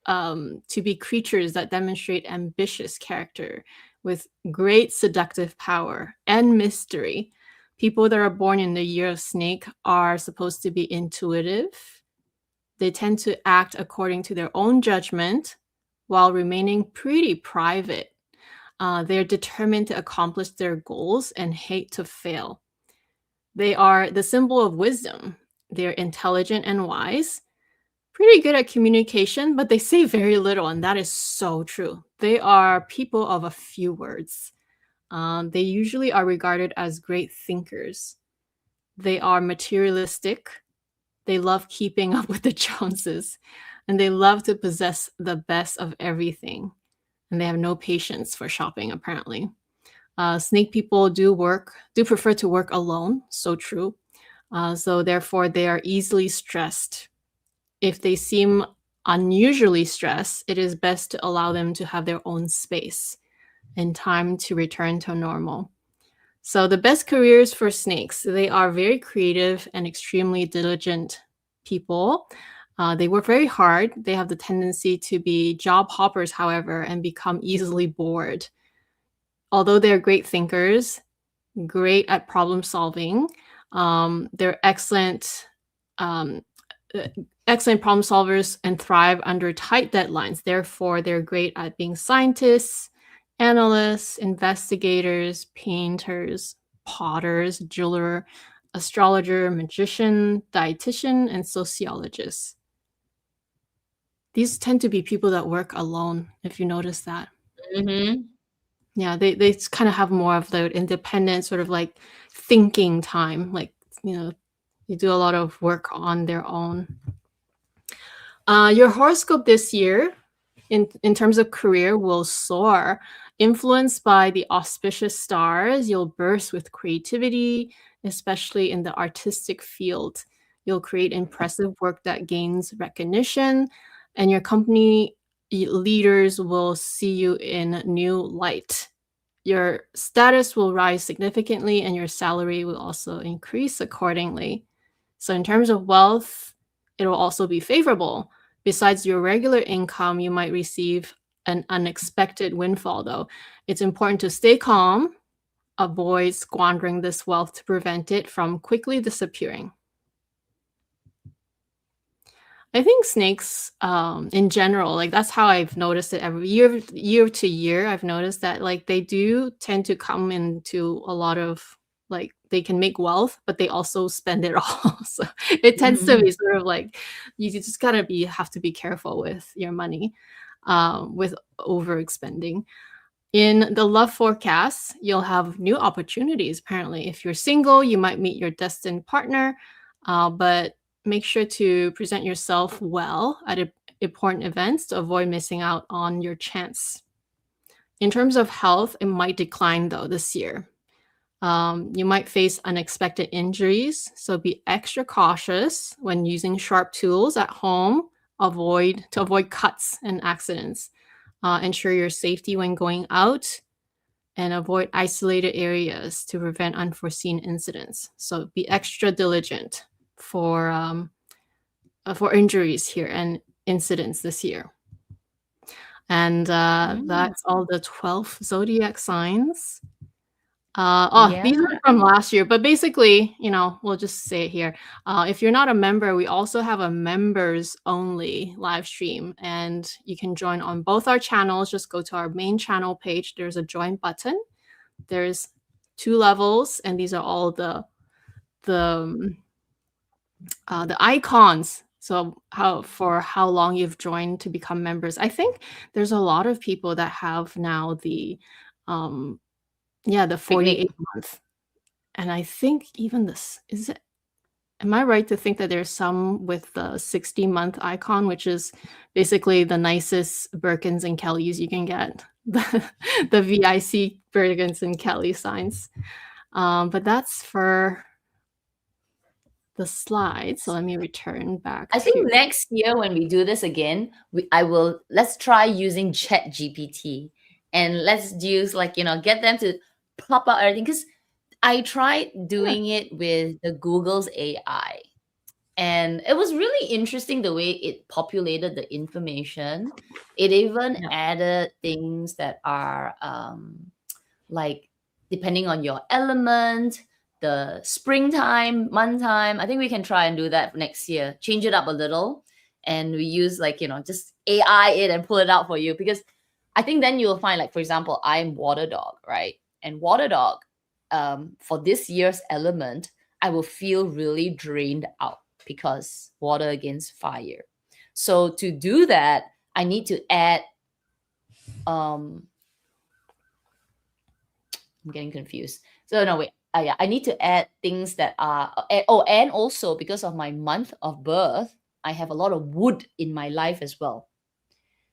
A: to be creatures that demonstrate ambitious character with great seductive power and mystery. People that are born in the year of snake are supposed to be intuitive. They tend to act according to their own judgment while remaining pretty private. They're determined to accomplish their goals and hate to fail. They are the symbol of wisdom. They're intelligent and wise, pretty good at communication, but they say very little, and that is so true. They are people of a few words. They usually are regarded as great thinkers. They are materialistic. They love keeping up with the Joneses, and they love to possess the best of everything. And they have no patience for shopping, apparently. Snake people do prefer to work alone. So true. So therefore, they are easily stressed. If they seem unusually stressed, it is best to allow them to have their own space and time to return to normal. So the best careers for snakes, they are very creative and extremely diligent people. They work very hard. They have the tendency to be job hoppers, however, and become easily bored. Although they're great thinkers, great at problem solving, they're excellent problem solvers and thrive under tight deadlines. Therefore, they're great at being scientists, analysts, investigators, painters, potters, jeweler, astrologer, magician, dietitian, and sociologist. These tend to be people that work alone, if you notice that. Yeah, they kind of have more of the independent sort of like thinking time. Like, you do a lot of work on their own. Your horoscope this year, in terms of career, will soar. Influenced by the auspicious stars, you'll burst with creativity, especially in the artistic field. You'll create impressive work that gains recognition, and your company leaders will see you in new light. your status will rise significantly and your salary will also increase accordingly. So in terms of wealth, it will also be favorable. Besides your regular income, you might receive an unexpected windfall, though. It's important to stay calm, avoid squandering this wealth to prevent it from quickly disappearing. I think snakes, in general, like that's how I've noticed it every year to year. I've noticed that like they do tend to come into a lot of like they can make wealth, but they also spend it all. So it tends to
C: Mhm.
A: be sort of like you just gotta have to be careful with your money, with overexpending. In the love forecast, you'll have new opportunities. Apparently, if you're single, you might meet your destined partner, but make sure to present yourself well at important events to avoid missing out on your chance. In terms of health, it might decline though this year. You might face unexpected injuries, so be extra cautious when using sharp tools at home. To avoid cuts and accidents. Ensure your safety when going out and avoid isolated areas to prevent unforeseen incidents. So be extra diligent for injuries here and incidents this year. And that's all the 12 zodiac signs. These
C: Yeah.
A: are from last year, but basically, we'll just say it here. If you're not a member, we also have a members only live stream, and you can join on both our channels. Just go to our main channel page. There's a join button. There's 2 levels, and these are all the icons. So how long you've joined to become members. I think there's a lot of people that have now the 48
C: Picnic.
A: month. And I think even this is it. Am I right to think that there's some with the 60-month icon, which is basically the nicest Birkins and Kellys you can get, the VIC Birkins and Kelly signs. But that's for the slide. So let me return back
C: I
A: to.
C: think next year when we do this again, let's try using Chat GPT and let's use get them to plop out everything, because I tried doing it with the Google's AI. And it was really interesting the way it populated the information. It even
A: Yeah.
C: added things that are like depending on your element, the springtime, month time. I think we can try and do that next year. Change it up a little. And we use just AI it and pull it out for you. Because I think then you'll find, like, for example, I'm water dog, right? And water dog, for this year's element, I will feel really drained out because water against fire. So to do that, I need to add I'm getting confused. So no, wait. Yeah, I need to add things that are and also because of my month of birth, I have a lot of wood in my life as well.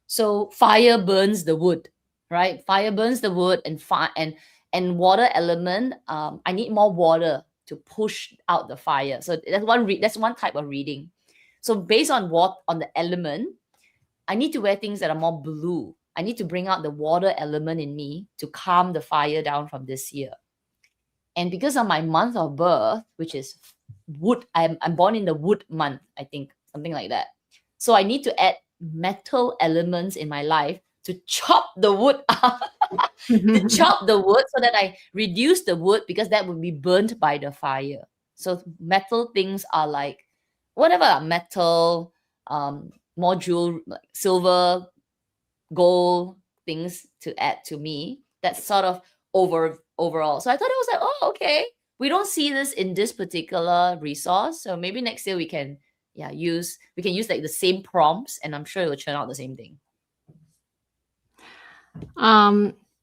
C: So fire burns the wood, right? Fire burns the wood, and water element. I need more water to push out the fire. So that's one type of reading. So based on on the element, I need to wear things that are more blue. I need to bring out the water element in me to calm the fire down from this year. And because of my month of birth, which is wood, I'm born in the wood month, I think, something like that. So I need to add metal elements in my life to chop the wood out, to chop the wood so that I reduce the wood, because that would be burnt by the fire. So metal things are like whatever metal, more jewel, like silver, gold things to add to me. That's sort of overall. So I thought it was like, oh, okay. We don't see this in this particular resource. So maybe next year we can use like the same prompts, and I'm sure it will turn out the same thing.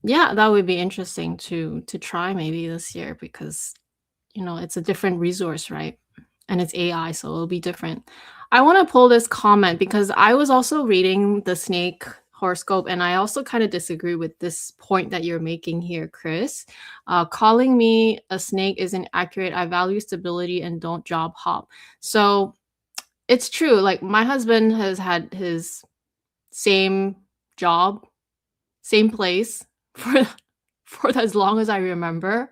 A: Yeah, that would be interesting to try maybe this year, because it's a different resource, right? And it's AI, so it'll be different. I want to pull this comment because I was also reading the snake horoscope, and I also kind of disagree with this point that you're making here, Chris. Calling me a snake isn't accurate. I value stability and don't job hop. So it's true. Like my husband has had his same job, same place for for as long as I remember.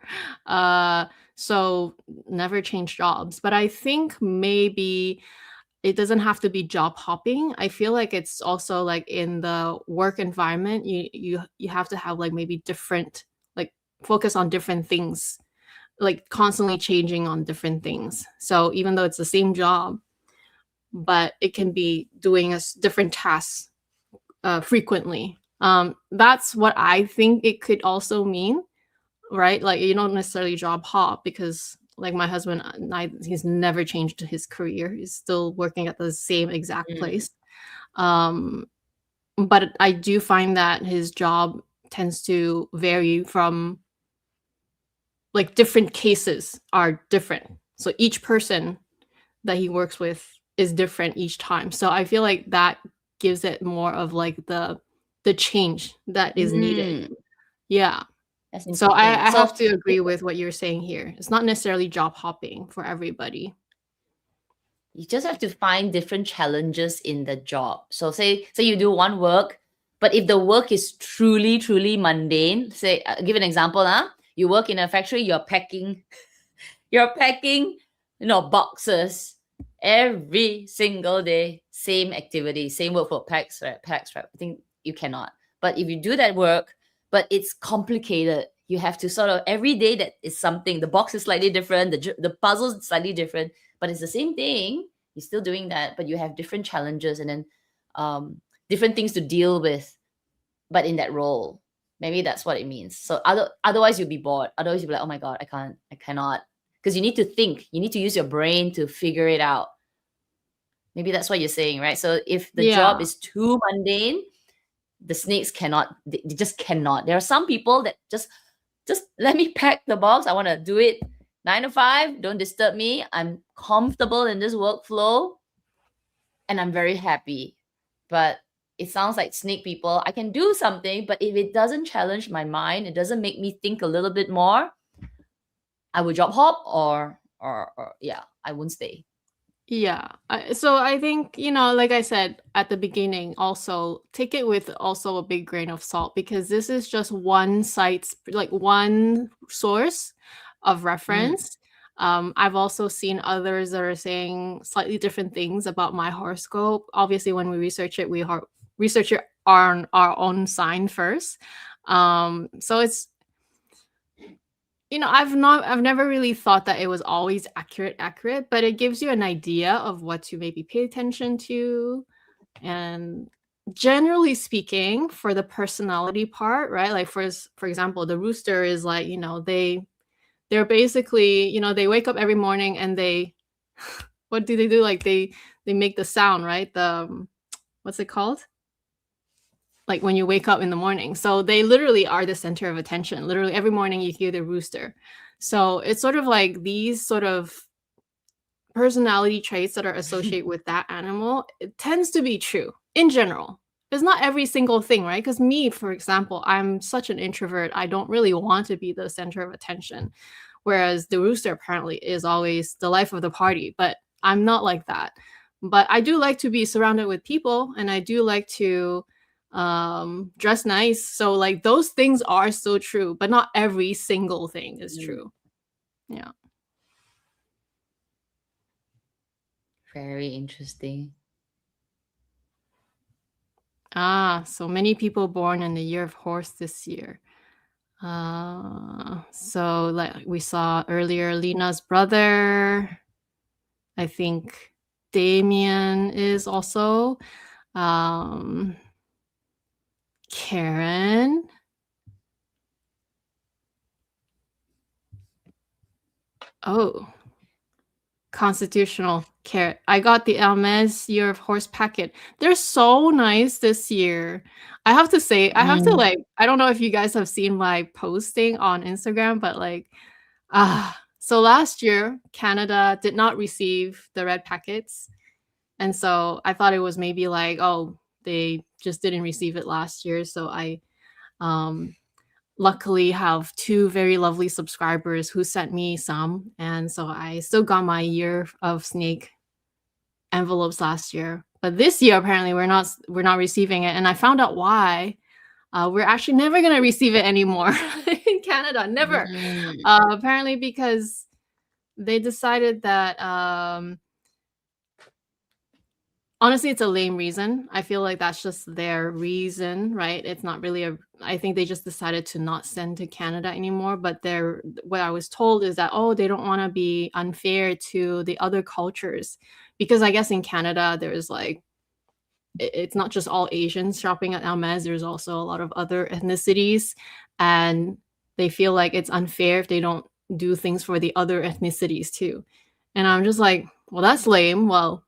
A: So never change jobs. But I think maybe it doesn't have to be job hopping. I feel like it's also like in the work environment, you have to have like maybe different, like focus on different things, like constantly changing on different things. So even though it's the same job, but it can be doing different tasks frequently. That's what I think it could also mean, right? Like you don't necessarily job hop, because like my husband, he's never changed his career. He's still working at the same exact place. But I do find that his job tends to vary from, like, different cases are different. So each person that he works with is different each time. So I feel like that gives it more of like the change that is needed. Yeah.
C: That's
A: So I
C: interesting.
A: have to agree with what you're saying here. It's not necessarily job hopping for everybody.
C: You just have to find different challenges in the job. So say you do one work, but if the work is truly, truly mundane, say, give an example, you work in a factory, you're packing, boxes every single day, same activity, same work for packs, right? I think you cannot. But if you do that work, but it's complicated, you have to sort of, every day that is something, the box is slightly different, the puzzle is slightly different, but it's the same thing. You're still doing that, but you have different challenges and then different things to deal with, but in that role. Maybe that's what it means. So otherwise you'll be bored. Otherwise you'll be like, oh my God, I cannot. Because you need to think, you need to use your brain to figure it out. Maybe that's what you're saying, right? So if the job is too mundane, the snakes cannot, they just cannot. There are some people that just let me pack the box. I want to do it 9 to 5. Don't disturb me. I'm comfortable in this workflow and I'm very happy. But it sounds like snake people, I can do something, but if it doesn't challenge my mind, it doesn't make me think a little bit more, I would job hop or I won't stay.
A: Yeah. So I think, like I said at the beginning, also take it with also a big grain of salt, because this is just one site's, like one source of reference. I've also seen others that are saying slightly different things about my horoscope. Obviously, when we research it, we research it on our own sign first. So it's, I've never really thought that it was always accurate, but it gives you an idea of what to maybe pay attention to. And generally speaking, for the personality part, right? Like for example, the rooster is like, they're basically, they wake up every morning and they what do they do? Like they make the sound, right? The what's it called? Like when you wake up in the morning. So they literally are the center of attention. Literally every morning you hear the rooster. So it's sort of like these sort of personality traits that are associated with that animal, it tends to be true in general. It's not every single thing, right? Because me, for example, I'm such an introvert. I don't really want to be the center of attention. Whereas the rooster apparently is always the life of the party. But I'm not like that. But I do like to be surrounded with people, and I do like to dress nice. So like those things are so true, but not every single thing is true. Yeah.
C: Very interesting.
A: So many people born in the year of horse this year. So like we saw earlier, Lena's brother, I think Damien is also, Karen. Oh, constitutional carrot. I got the Hermes Year of Horse packet. They're so nice this year. I have to say, I don't know if you guys have seen my posting on Instagram, but like, so last year, Canada did not receive the red packets. And so I thought it was maybe like, oh, they just didn't receive it last year. So I luckily have 2 very lovely subscribers who sent me some. And so I still got my Year of Snake envelopes last year. But this year, apparently, we're not receiving it. And I found out why. we're actually never going to receive it anymore in Canada. Never. Apparently because they decided that honestly, it's a lame reason. I feel like that's just their reason, right? It's not really I think they just decided to not send to Canada anymore. But what I was told is that, oh, they don't want to be unfair to the other cultures. Because I guess in Canada, there's like, it's not just all Asians shopping at Hermes. There's also a lot of other ethnicities. And they feel like it's unfair if they don't do things for the other ethnicities too. And I'm just like, well, that's lame. Well,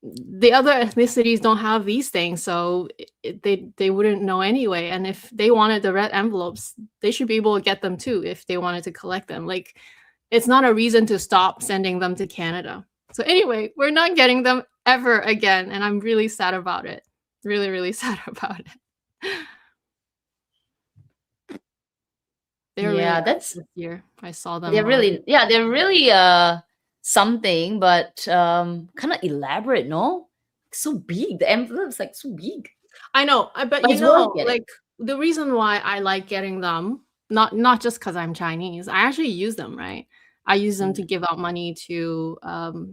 A: the other ethnicities don't have these things, so they wouldn't know anyway. And if they wanted the red envelopes, they should be able to get them too if they wanted to collect them. Like, it's not a reason to stop sending them to Canada. So anyway, we're not getting them ever again, and I'm really sad about it. Really, really sad about it. They're
C: Yeah,
A: really
C: that's
A: this year. I saw them.
C: they're really something, but kind of elaborate, no? So big. The envelope's like so big.
A: I know, but
C: But
A: you
C: it's worth
A: know,
C: getting.
A: like the reason why I like getting them, not just because I'm Chinese, I actually use them, right? I use them to give out money to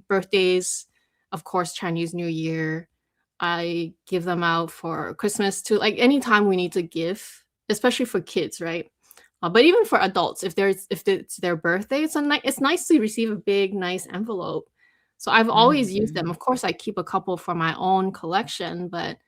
A: birthdays, of course, Chinese New Year. I give them out for Christmas too, like anytime we need to give, especially for kids, right? But even for adults, if it's their birthday, it's nice to receive a big, nice envelope. So I've always used them. Of course, I keep a couple for my own collection, but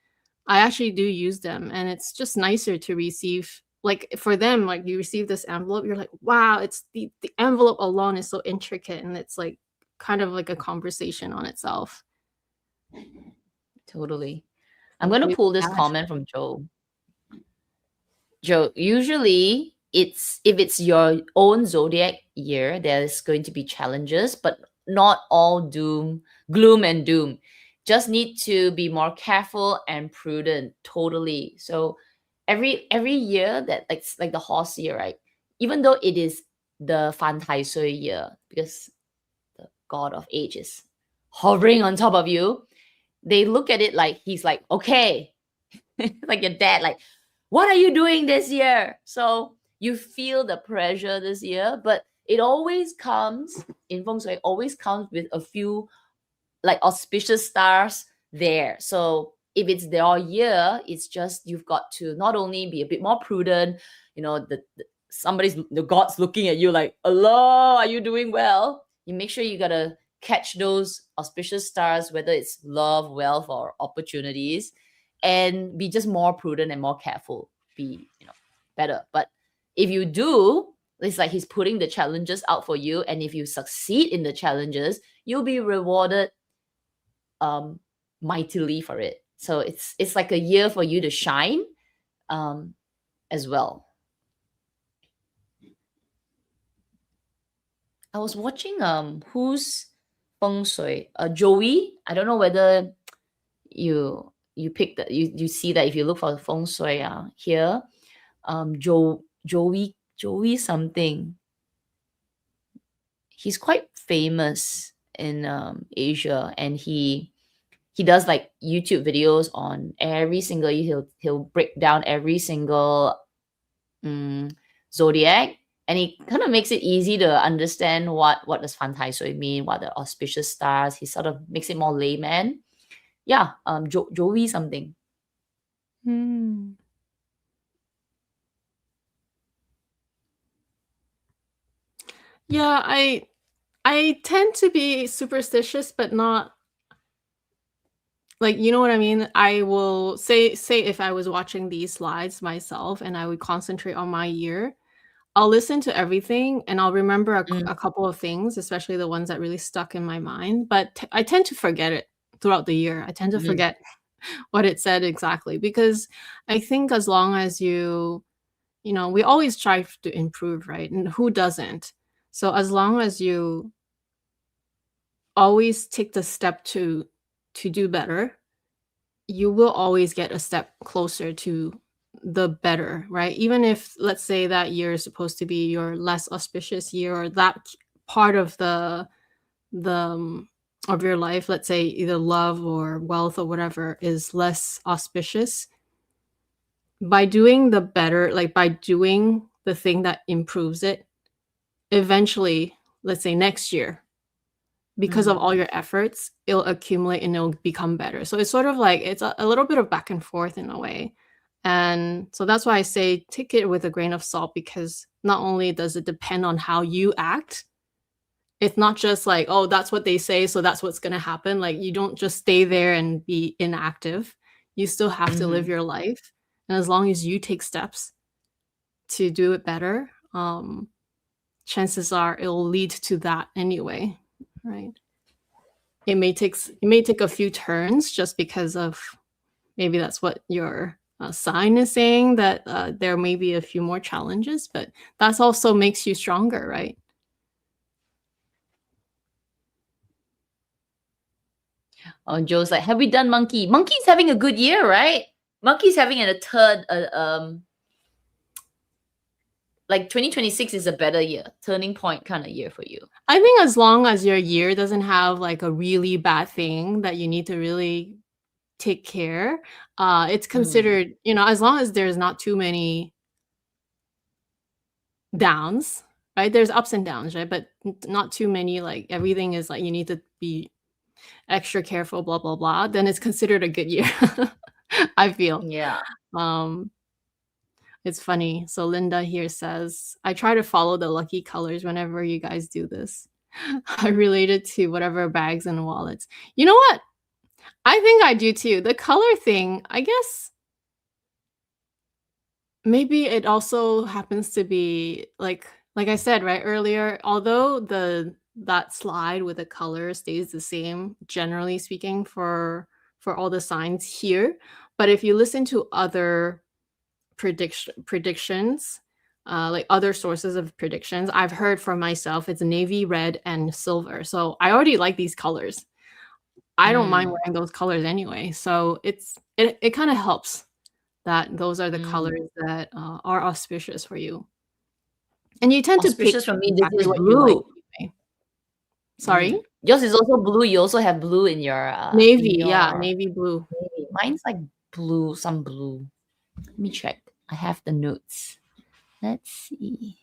A: I actually do use them, and it's just nicer to receive. Like for them, like you receive this envelope, you're like, wow, it's the envelope alone is so intricate, and it's like kind of like a conversation on itself.
C: Totally. I'm going to
A: Really
C: pull this
A: bad.
C: comment from Joe. Joe, usually if it's your own zodiac year, there's going to be challenges, but not all gloom and doom. Just need to be more careful and prudent. Totally. So every year that like the horse year, right? Even though it is the Fan Tai Sui year, because the god of age is hovering on top of you, they look at it like he's like, okay, like your dad, like, what are you doing this year? So you feel the pressure this year, but it always comes in Feng Shui, always comes with a few like auspicious stars there. So if it's their year, it's just you've got to not only be a bit more prudent, you know, the god's looking at you like, Allah, are you doing well? You make sure you gotta catch those auspicious stars, whether it's love, wealth, or opportunities, and be just more prudent and more careful. Be, better. But if you do, it's like he's putting the challenges out for you, and if you succeed in the challenges, you'll be rewarded mightily for it. So it's like a year for you to shine as well. I was watching who's Feng Shui, Joey. I don't know whether you pick that, you see that if you look for Feng Shui here, Joey something. He's quite famous in Asia, and he does like YouTube videos on every single year. He'll break down every single zodiac, and he kind of makes it easy to understand what does Fan Tai Sui mean, what are the auspicious stars. He sort of makes it more layman. Yeah, Joey something.
A: Yeah, I tend to be superstitious, but not like, you know what I mean? I will say if I was watching these slides myself and I would concentrate on my year, I'll listen to everything and I'll remember a couple of things, especially the ones that really stuck in my mind. But I tend to forget it throughout the year. I tend to forget what it said exactly, because I think as long as we always strive to improve, right? And who doesn't? So as long as you always take the step to do better, you will always get a step closer to the better, right? Even if, let's say, that year is supposed to be your less auspicious year, or that part of the of your life, let's say either love or wealth or whatever, is less auspicious, by doing the better, like by doing the thing that improves it, eventually, let's say next year, because of all your efforts, it'll accumulate and it'll become better. So it's sort of like it's a little bit of back and forth in a way. And so that's why I say take it with a grain of salt, because not only does it depend on how you act, it's not just like, oh, that's what they say, so that's what's going to happen. Like you don't just stay there and be inactive. You still have to live your life. And as long as you take steps to do it better, chances are it'll lead to that anyway, right? It may take a few turns just because of maybe that's what your sign is saying, that there may be a few more challenges, but that's also makes you stronger, right?
C: Oh, Joe's like, have we done Monkey? Monkey's having a good year, right? Monkey's having a third, like 2026 is a better year, turning point kind of year for you.
A: I think as long as your year doesn't have like a really bad thing that you need to really take care, it's considered, you know, as long as there's not too many downs, right? There's ups and downs, right? But not too many, like everything is like you need to be extra careful, blah, blah, blah, then it's considered a good year. I feel.
C: Yeah.
A: It's funny. So Linda here says, I try to follow the lucky colors whenever you guys do this. I relate it to whatever bags and wallets. You know what? I think I do too. The color thing, I guess maybe it also happens to be like I said right earlier, although that slide with the color stays the same, generally speaking, for all the signs here. But if you listen to other predictions, like other sources of predictions, I've heard for myself it's navy, red, and silver. So I already like these colors. I don't mind wearing those colors anyway. So it kind of helps that those are the colors that are auspicious for you. And you tend to pick
C: Auspicious for me, this
A: exactly
C: is
A: what you like
C: blue.
A: anyway. Sorry?
C: Yours is also blue. You also have blue in your
A: Navy,
C: in
A: yeah,
C: your-
A: navy blue.
C: Navy. Mine's like blue, some blue. Let me check. I have the notes. Let's see.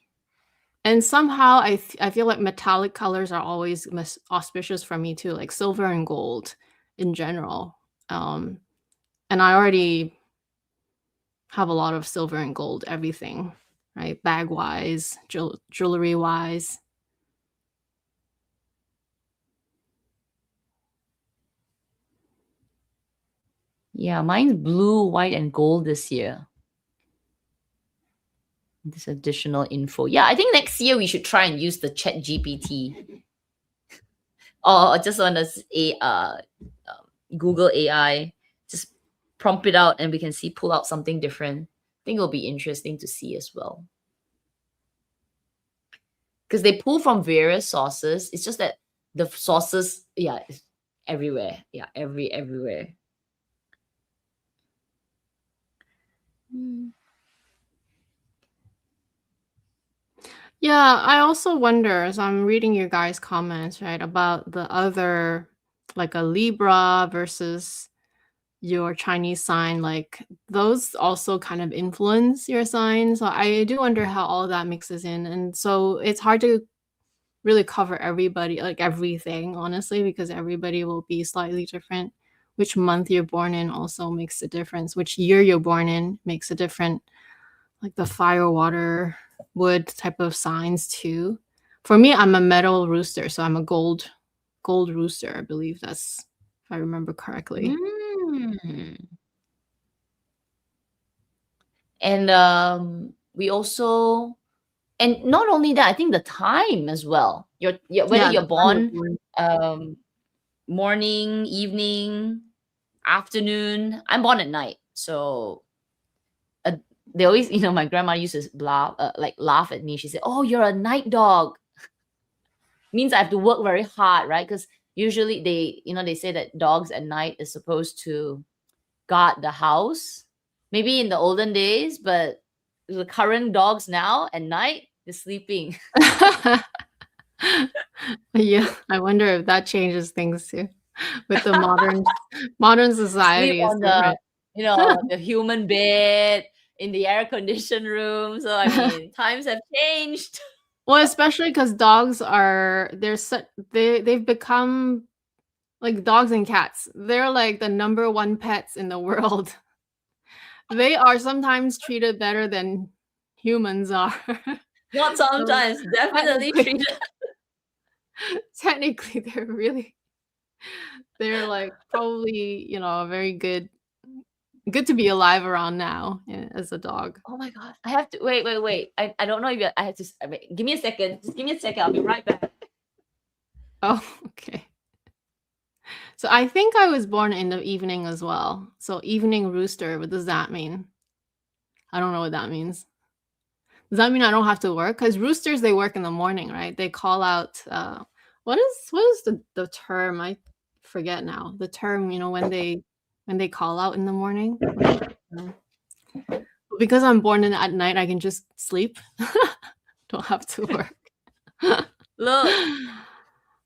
A: And somehow I feel like metallic colors are always auspicious for me too, like silver and gold in general. And I already have a lot of silver and gold everything, right? Bag wise, jewelry wise.
C: Yeah, mine's blue, white, and gold this year. This additional info. Yeah, I think next year we should try and use the Chat GPT. Or just on Google AI. Just prompt it out and we can pull out something different. I think it'll be interesting to see as well. Because they pull from various sources. It's just that the sources, is everywhere. Yeah, everywhere.
A: Yeah, I also wonder, as I'm reading your guys' comments, right, about the other, like a Libra versus your Chinese sign, like those also kind of influence your sign. So I do wonder how all that mixes in. And so it's hard to really cover everybody, like everything, honestly, because everybody will be slightly different. Which month you're born in also makes a difference. Which year you're born in makes a difference. Like the fire, water, wood type of signs too. For me, I'm a metal rooster, so I'm a gold rooster. I believe that's, if I remember correctly.
C: And we also, and not only that, I think the time as well. Whether you're born morning, evening, afternoon. I'm born at night, so they always, my grandma used to laugh at me. She said, "Oh, you're a night dog." Means I have to work very hard, right? Because usually they say that dogs at night is supposed to guard the house. Maybe in the olden days, but the current dogs now at night, they're sleeping.
A: Yeah, I wonder if that changes things too. With the modern society.
C: Sleep on the human bed. in the air-conditioned room. So I mean, times have changed.
A: Well, especially because dogs are they've become like dogs and cats. They're like the #1 pets in the world. They are sometimes treated better than humans are.
C: Not
A: So
C: sometimes, definitely
A: technically,
C: treated.
A: technically they're like probably, very good to be alive around now, as a dog.
C: Oh my god! I have to wait. I don't know if I have to. Wait, give me a second. Just give me a second. I'll be right back.
A: Oh, okay. So I think I was born in the evening as well. So evening rooster, what does that mean? I don't know what that means. Does that mean I don't have to work? Because roosters, they work in the morning, right? They call out, what is the term? I forget now. The term, when they call out in the morning. Because I'm born at night, I can just sleep. Don't have to work.
C: Look.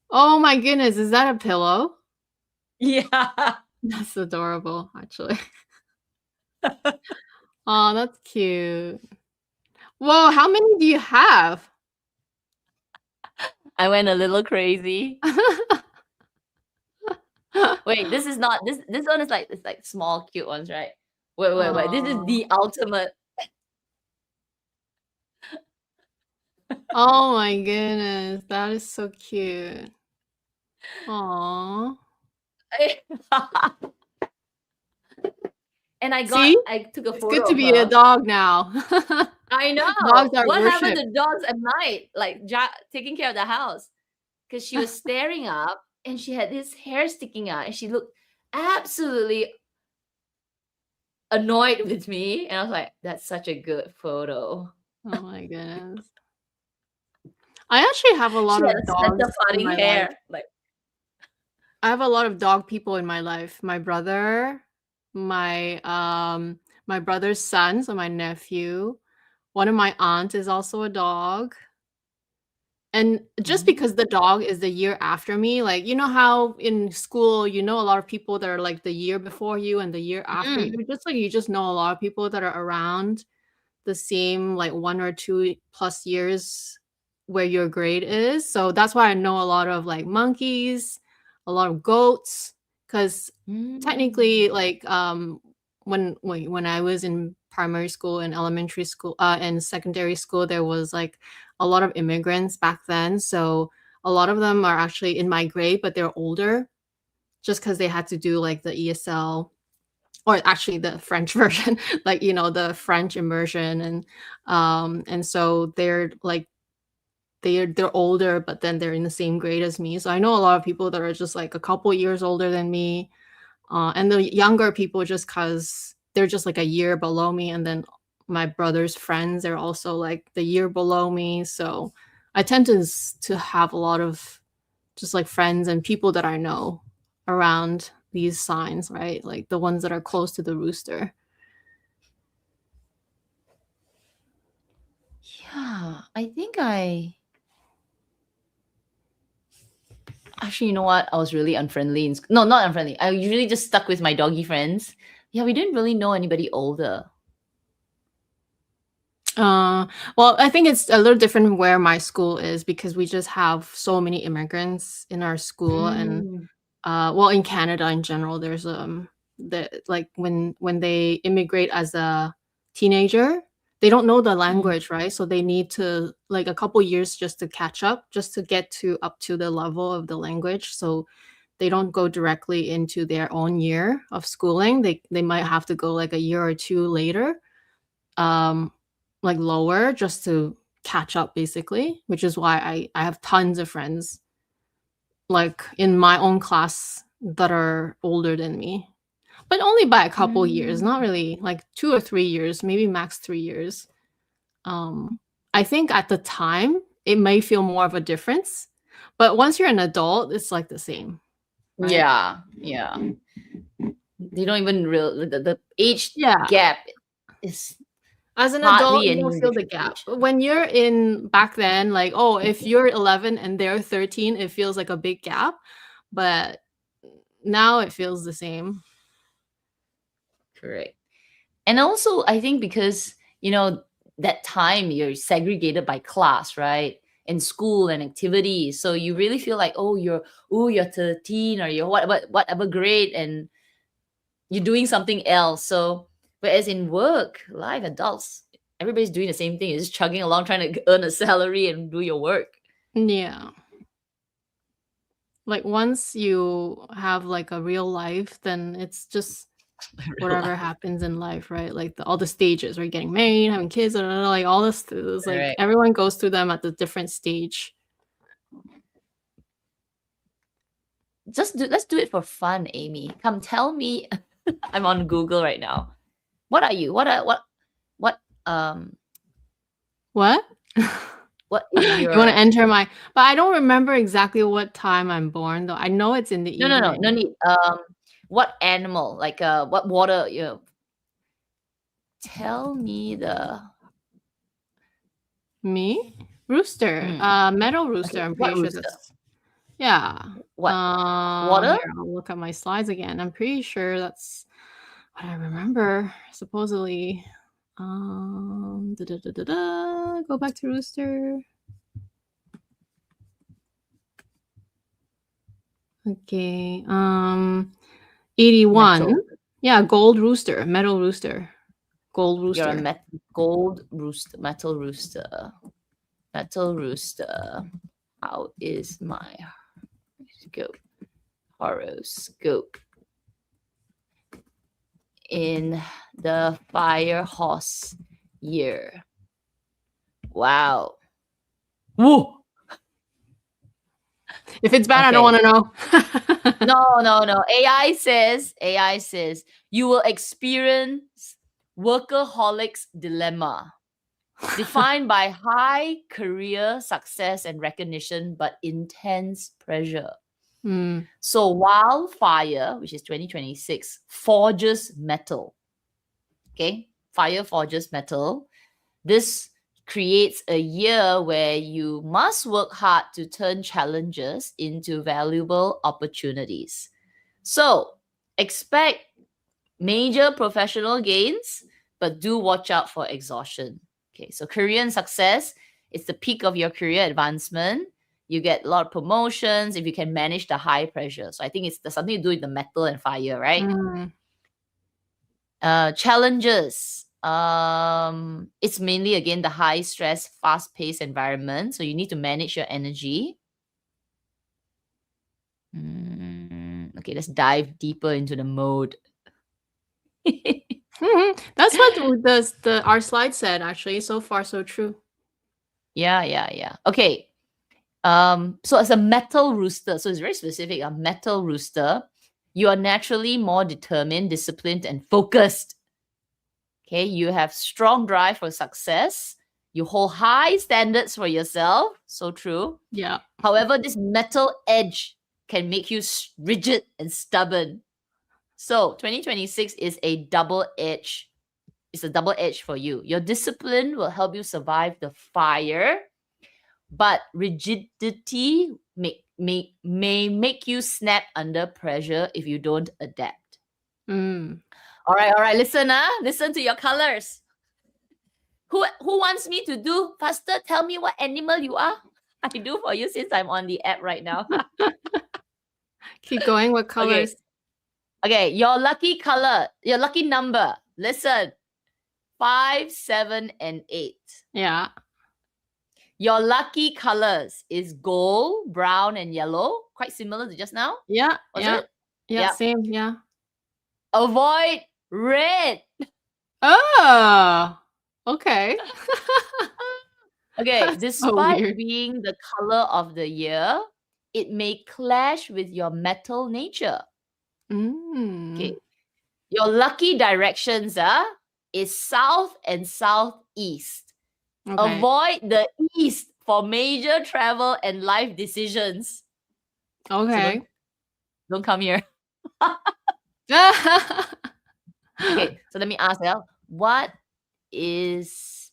A: Oh my goodness, is that a pillow?
C: Yeah.
A: That's adorable, actually. Oh, that's cute. Whoa, how many do you have?
C: I went a little crazy. Wait, this is not this. This one is like it's like small, cute ones, right? Wait. This is the ultimate.
A: Oh my goodness, that is so cute. Aww.
C: And
A: See?
C: I took a
A: It's
C: photo
A: good to
C: of
A: be a
C: her.
A: dog now.
C: I know.
A: Dogs are
C: What happened
A: worshipped.
C: to dogs at night? Like taking care of the house. Because she was staring up and she had this hair sticking out and she looked absolutely annoyed with me. And I was like, that's such a good photo.
A: Oh my goodness. I actually have a lot
C: She had
A: of
C: a set
A: dogs
C: of
A: in
C: parting
A: my life.
C: hair. Like,
A: I have a lot of dog people in my life. My brother, my brother's son, so my nephew. One of my aunts is also a dog. And just because the dog is the year after me, like, you know how in school, a lot of people that are like the year before you and the year after you, just like you just know a lot of people that are around the same like 1 or 2 plus years where your grade is. So that's why I know a lot of like monkeys, a lot of goats, because technically like when I was in primary school and elementary school and secondary school, there was like a lot of immigrants back then. So a lot of them are actually in my grade, but they're older just because they had to do like the ESL or actually the French version, like, the French immersion. And so they're like, they're older, but then they're in the same grade as me. So I know a lot of people that are just like a couple years older than me. And the younger people, just because they're just like a year below me. And then my brother's friends are also like the year below me. So I tend to have a lot of just like friends and people that I know around these signs, right? Like the ones that are close to the rooster.
C: yeah, I think actually, you know what? I was really unfriendly. No, not unfriendly. I usually just stuck with my doggy friends. Yeah, we didn't really know anybody older.
A: Well, I think it's a little different where my school is because we just have so many immigrants in our school. And well, in Canada in general, there's the like when they immigrate as a teenager, they don't know the language, right? So they need to like a couple years just to catch up, just to get to up to the level of the language. So they don't go directly into their own year of schooling. They might have to go like a year or two later, like lower, just to catch up basically, which is why I have tons of friends like in my own class that are older than me, but only by a couple years, not really like 2 or 3 years, maybe max 3 years. I think at the time it may feel more of a difference, but once you're an adult, it's like the same, right?
C: Yeah. They don't even the age
A: Yeah.
C: gap is
A: As an
C: hardly
A: adult, you
C: any
A: don't feel the gap.
C: difference.
A: But when you're in back then, like, oh, if you're 11 and they're 13, it feels like a big gap. But now it feels the same.
C: Correct. And also, I think because, that time you're segregated by class, right? In school and activities. So you really feel like, you're 13 or you're whatever grade and you're doing something else. So whereas in work, life, adults, everybody's doing the same thing. You're just chugging along trying to earn a salary and do your work.
A: Yeah. Like once you have like a real life, then it's just whatever happens in life, right? Like all the stages, right? Getting married, having kids, like all this is like
C: Correct.
A: everyone goes through them at the different stage.
C: Let's do it for fun, Amy. Come tell me. I'm on Google right now. What are you? What what is
A: You
C: your
A: want to enter my, but I don't remember exactly what time I'm born though. I know it's in the
C: no
A: evening.
C: need. What animal? Like what water, tell me the
A: Me? Rooster. Metal rooster.
C: okay,
A: I'm
C: what
A: pretty sure
C: rooster?
A: that's yeah.
C: What water?
A: Here, I'll look at my slides again. I'm pretty sure that's what I remember. Supposedly. Go back to rooster. Okay. 81.
C: Metal.
A: Yeah, gold rooster, metal rooster. Gold rooster.
C: You're a gold rooster, metal rooster. Metal rooster. How is my horoscope in the fire horse year? Wow. Woo!
A: If it's bad, I don't want to know.
C: No. AI says you will experience workaholic's dilemma, defined by high career success and recognition, but intense pressure. So while fire, which is 2026, forges metal. Okay, fire forges metal. This creates a year where you must work hard to turn challenges into valuable opportunities. So expect major professional gains, but do watch out for exhaustion. Okay, so career and success, it's the peak of your career advancement. You get a lot of promotions if you can manage the high pressure. So I think there's something to do with the metal and fire, right? Challenges. It's mainly again the high stress, fast paced environment. So you need to manage your energy. Okay, let's dive deeper into the mode.
A: That's what our slide said, actually. So far, so true.
C: Yeah. Okay. So as a metal rooster, so it's very specific, a metal rooster, you are naturally more determined, disciplined, and focused. Okay, you have strong drive for success. You hold high standards for yourself. So true.
A: Yeah.
C: However, this metal edge can make you rigid and stubborn. So 2026 is a double edge. It's a double edge for you. Your discipline will help you survive the fire, but rigidity may make you snap under pressure if you don't adapt. All right. Listen to your colors. Who wants me to do faster? Tell me what animal you are. I do for you since I'm on the app right now.
A: Keep going. What colors?
C: Okay, your lucky color, your lucky number. Listen, 5, 7, and 8.
A: Yeah.
C: Your lucky colors is gold, brown, and yellow. Quite similar to just now.
A: Yeah.
C: Yeah.
A: Same. Yeah.
C: Avoid red.
A: Oh, okay.
C: Okay,
A: That's
C: despite
A: so weird.
C: being the color of the year, it may clash with your metal nature. Okay. Your lucky directions is south and southeast.
A: Okay.
C: Avoid the east for major travel and life decisions.
A: Okay.
C: So don't come here. Okay, so let me ask what is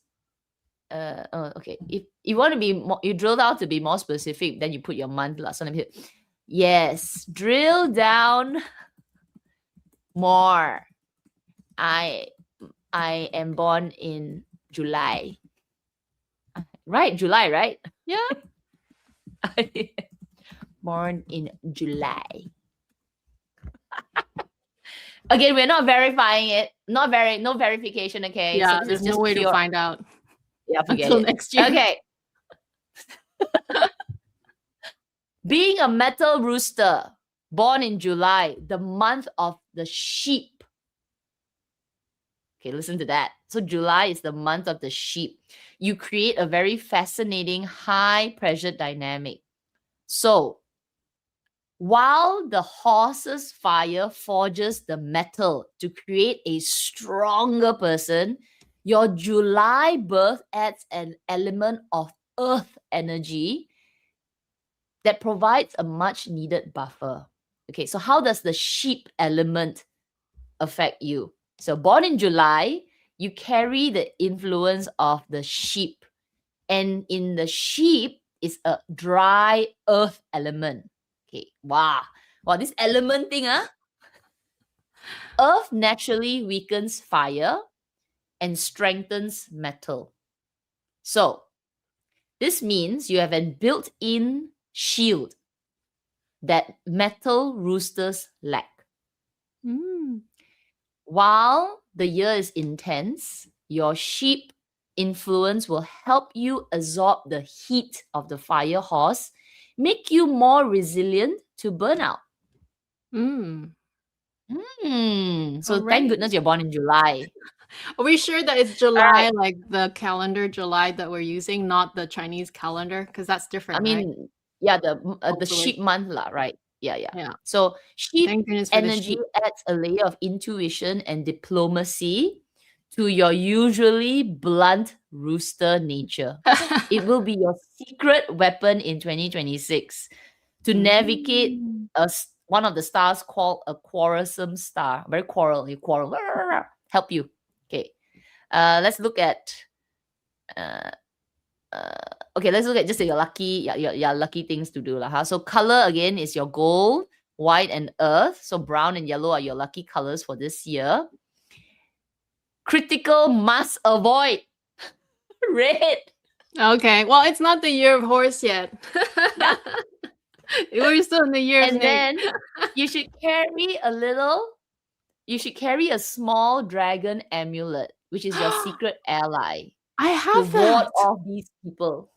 C: okay, if you want to be more, you drill down to be more specific, then you put your month last. So let me yes, drill down more. I am born in July. Right, July, right?
A: Yeah.
C: Born in July. Again, we're not verifying it. No verification, okay?
A: Yeah,
C: this
A: there's
C: is
A: no
C: just
A: way to
C: pure.
A: find out
C: Yeah, forget
A: until
C: it.
A: next year.
C: Okay. Being a metal rooster, born in July, the month of the sheep. Okay, listen to that. So July is the month of the sheep. You create a very fascinating high pressure dynamic. So while the horse's fire forges the metal to create a stronger person, your July birth adds an element of earth energy that provides a much needed buffer. Okay, so how does the sheep element affect you? So born in July, you carry the influence of the sheep. And in the sheep is a dry earth element. Okay, wow. Wow, this element thing, Earth naturally weakens fire and strengthens metal. So this means you have a built-in shield that metal roosters lack.
A: Mm.
C: While the year is intense, your sheep influence will help you absorb the heat of the fire horse, make you more resilient to burnout.
A: Mm.
C: So
A: All
C: thank
A: right.
C: goodness you're born in July.
A: Are we sure that it's July, like the calendar July that we're using, not the Chinese calendar? Because that's different,
C: I
A: right?
C: mean, yeah, the
A: Hopefully.
C: sheep month lah, right? Yeah.
A: Yeah.
C: So sheep
A: Thank goodness for the
C: energy
A: sheep.
C: adds a layer of intuition and diplomacy to your usually blunt rooster nature. It will be your secret weapon in 2026 to navigate
A: Mm.
C: one of the stars called a quarrelsome star. Very quarrel, you quarrel. Help you. Okay. Let's look at okay, let's look at just your lucky your lucky things to do. So color again is your gold, white, and earth. So brown and yellow are your lucky colors for this year. Critical must avoid. Red.
A: Okay. Well, it's not the year of horse yet.
C: Yeah.
A: We're still in the year of
C: And
A: snake.
C: then you should carry a small dragon amulet, which is your secret ally
A: I
C: to
A: have
C: ward
A: that.
C: off these people.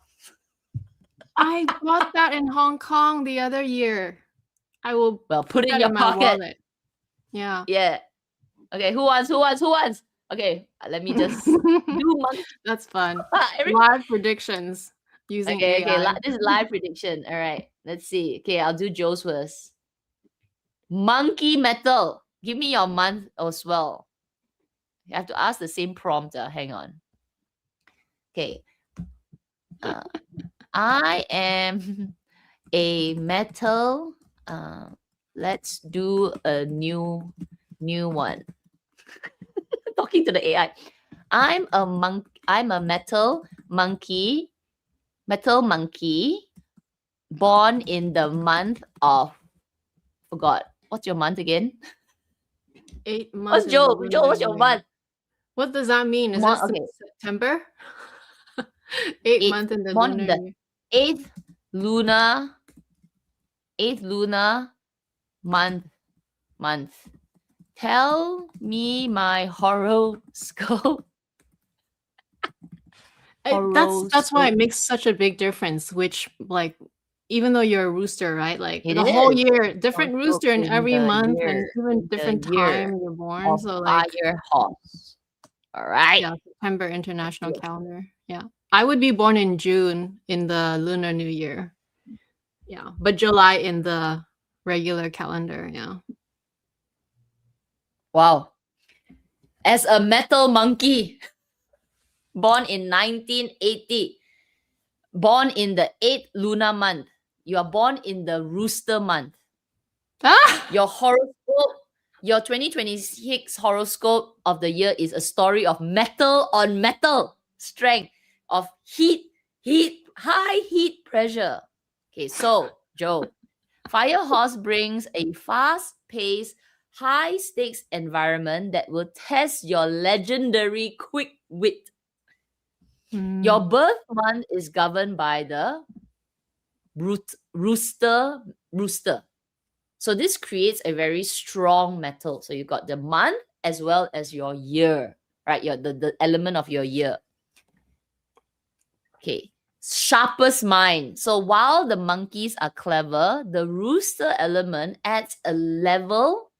A: I bought that in Hong Kong the other year. I will
C: Well, put it in
A: that
C: your
A: my
C: pocket.
A: wallet. Yeah.
C: Yeah. Okay, who wants? Okay, let me just do monkey.
A: That's fun.
C: Everyone.
A: Live predictions using
C: Okay,
A: AI.
C: this is live prediction. All right, let's see. Okay, I'll do Joe's first. Monkey metal. Give me your month as well. You have to ask the same prompt. Hang on. Okay. I am a metal. Let's do a new one. Talking to the AI. I'm a metal monkey, born in the month of forgot. What's your month again?
A: 8 months.
C: What's
A: in
C: Joe?
A: the
C: Joe, what's your
A: lunar
C: month?
A: year. What does that mean? Is
C: Month,
A: that
C: okay.
A: September? 8 months in the
C: born
A: lunar
C: in the
A: year.
C: eighth lunar month. Tell me my horoscope.
A: That's why it makes such a big difference. Which, like, even though you're a rooster, right? Like
C: It
A: the whole
C: is.
A: year, different
C: Horoscope
A: rooster in
C: in
A: every
C: the
A: month,
C: year,
A: and even
C: in the
A: different
C: year
A: time you're born.
C: of
A: So, like,
C: fire horse. All right.
A: yeah, September international calendar. Yeah, I would be born in June in the Lunar New Year. Yeah, but July in the regular calendar. Yeah.
C: Wow. As a metal monkey, born in 1980, born in the 8th lunar month, you are born in the rooster month.
A: Ah!
C: Your horoscope, your 2026 horoscope of the year is a story of metal on metal strength, of high heat pressure. Okay, so Joe, fire horse brings a fast-paced, high stakes environment that will test your legendary quick wit. Your birth month is governed by the rooster. So this creates a very strong metal. So you got the month as well as your year, right? The element of your year. Okay. Sharpest mind. So while the monkeys are clever, the rooster element adds a level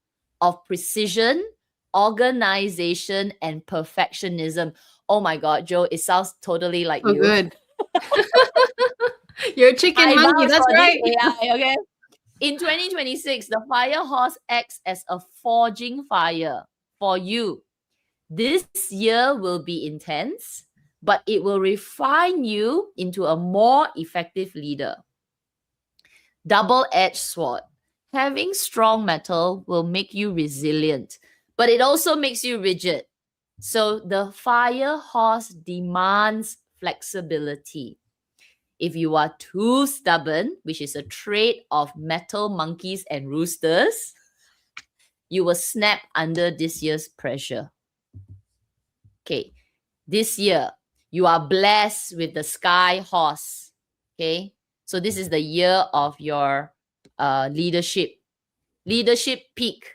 C: of precision, organization, and perfectionism. Oh my God, Joe, it sounds totally like
A: So
C: you.
A: good. You're a chicken
C: I
A: monkey.
C: vouch
A: That's
C: for this
A: right.
C: AI, okay? In 2026, the fire horse acts as a forging fire for you. This year will be intense, but it will refine you into a more effective leader. Double-edged sword. Having strong metal will make you resilient, but it also makes you rigid. So the fire horse demands flexibility. If you are too stubborn, which is a trait of metal monkeys and roosters, you will snap under this year's pressure. Okay, this year, you are blessed with the sky horse. Okay, so this is the year of your leadership peak.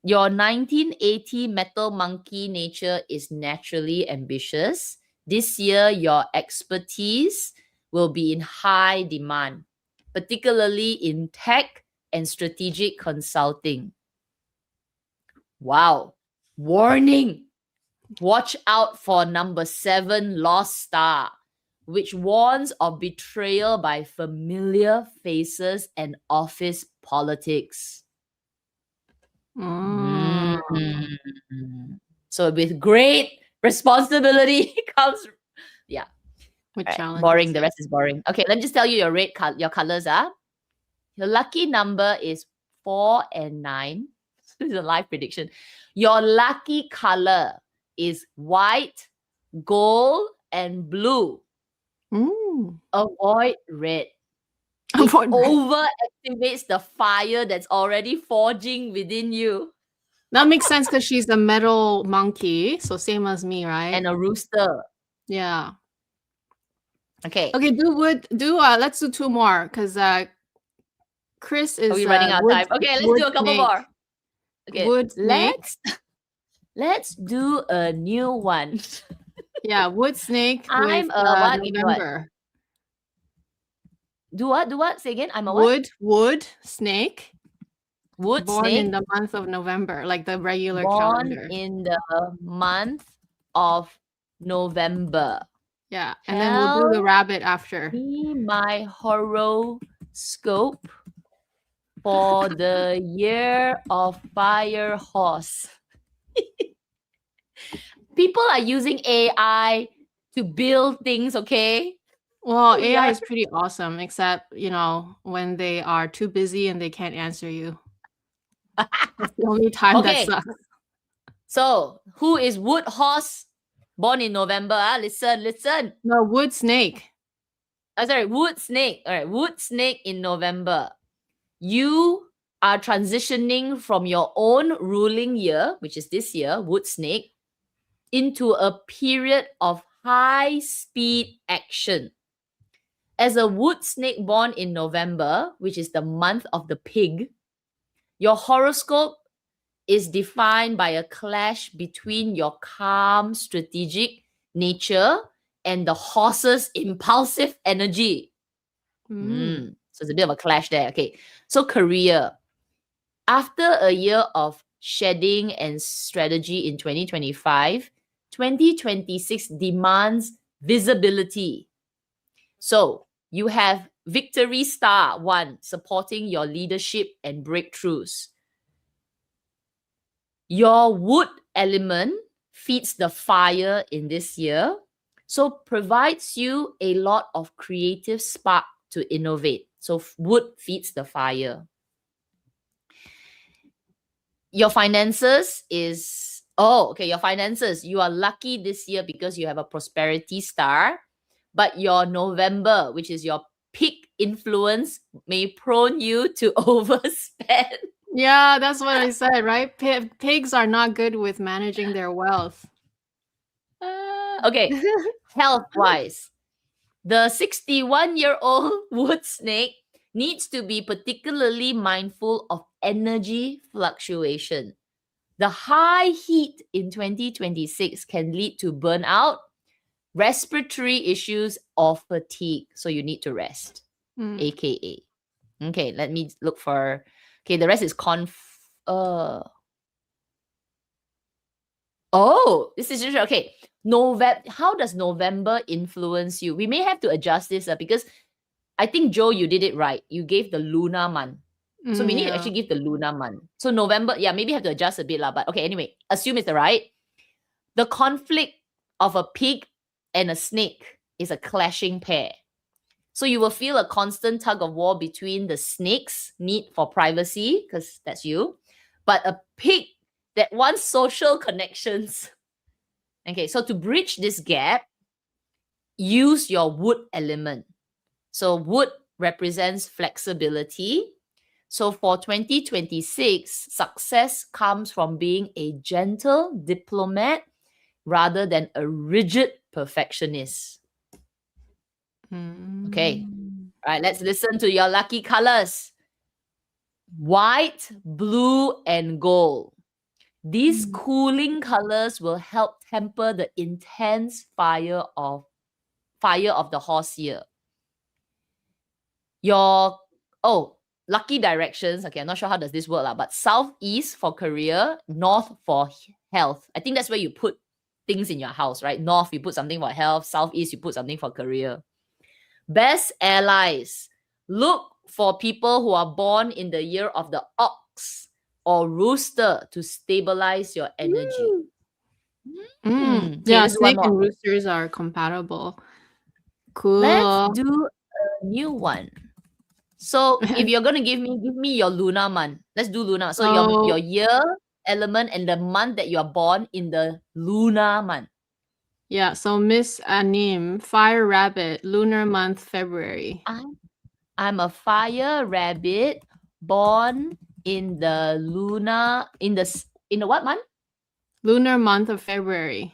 C: Your 1980 metal monkey nature is naturally ambitious. This year, your expertise will be in high demand, particularly in tech and strategic consulting. Wow. Warning. Watch out for number 7 lost star, which warns of betrayal by familiar faces and office politics.
A: Mm.
C: So with great responsibility comes, yeah,
A: With
C: right,
A: challenges.
C: boring. The rest is boring. Okay, let me just tell you your colors are. Your lucky number is 4 and 9. This is a live prediction. Your lucky color is white, gold, and blue. Avoid red. It
A: Avoid red.
C: overactivates the fire that's already forging within you.
A: That makes sense because she's a metal monkey, so same as me, right?
C: And a rooster.
A: Yeah.
C: Okay.
A: Okay, let's do 2 more because Chris is
C: Are we running out of time? Okay, let's do a couple more. Okay,
A: Wood snake.
C: let's do a new one.
A: Yeah, wood snake
C: I'm
A: with
C: a
A: November.
C: Do what? Say again. I'm a what?
A: Wood snake.
C: Wood
A: born
C: snake.
A: in the month of November, like the regular
C: Born
A: calendar.
C: in the month of November.
A: Yeah, and then we'll do the rabbit after.
C: Me my horoscope for the year of fire horse. People are using AI to build things, okay?
A: Well,
C: We
A: AI
C: are-
A: is pretty awesome, except, when they are too busy and they can't answer you. That's the only time that
C: Okay.
A: sucks.
C: So, who is wood horse born in November? Listen.
A: No, wood snake.
C: Sorry, wood snake. All right, wood snake in November. You are transitioning from your own ruling year, which is this year, wood snake, into a period of high speed action. As a wood snake born in November, which is the month of the pig, your horoscope is defined by a clash between your calm, strategic nature and the horse's impulsive energy. So it's a bit of a clash there. Okay. So career. After a year of shedding and strategy in 2025, 2026 demands visibility. So you have Victory Star 1 supporting your leadership and breakthroughs. Your wood element feeds the fire in this year, so provides you a lot of creative spark to innovate. So wood feeds the fire. Your finances is, your finances. You are lucky this year because you have a prosperity star, but your November, which is your peak influence, may prone you to overspend.
A: Yeah, that's what I said, right? Pigs are not good with managing their wealth.
C: Okay, health-wise, the 61-year-old wood snake needs to be particularly mindful of energy fluctuation. The high heat in 2026 can lead to burnout, respiratory issues, or fatigue. So you need to rest,
A: Mm.
C: aka. Okay, let me look for. Okay, the rest is Oh, this is interesting. Okay, November. How does November influence you? We may have to adjust this because I think Joe, you did it right. You gave the lunar month. So we need to
A: Yeah.
C: actually give the lunar month. So November, yeah, maybe have to adjust a bit lah. But okay, anyway, assume it's the right. The conflict of a pig and a snake is a clashing pair. So you will feel a constant tug of war between the snake's need for privacy, because that's you, but a pig that wants social connections. Okay, so to bridge this gap, use your wood element. So wood represents flexibility. So for 2026, success comes from being a gentle diplomat rather than a rigid perfectionist. Okay. All right, let's listen to your lucky colors. White, blue, and gold. These cooling colors will help temper the intense fire of the horse year. Your lucky directions. Okay, I'm not sure how does this work, but southeast for career, north for health. I think that's where you put things in your house, right? North, you put something for health. Southeast, you put something for career. Best allies. Look for people who are born in the year of the ox or rooster to stabilize your energy. Okay,
A: Yeah,
C: let's do one
A: snake and
C: more.
A: roosters are compatible. Cool.
C: Let's do a new one. So if you're gonna give me your lunar month. Let's do lunar. So your year, element, and the month that you are born in the lunar month.
A: Yeah, so Miss Anim, fire rabbit, lunar month, February.
C: I'm a fire rabbit born in the what month?
A: Lunar month of February.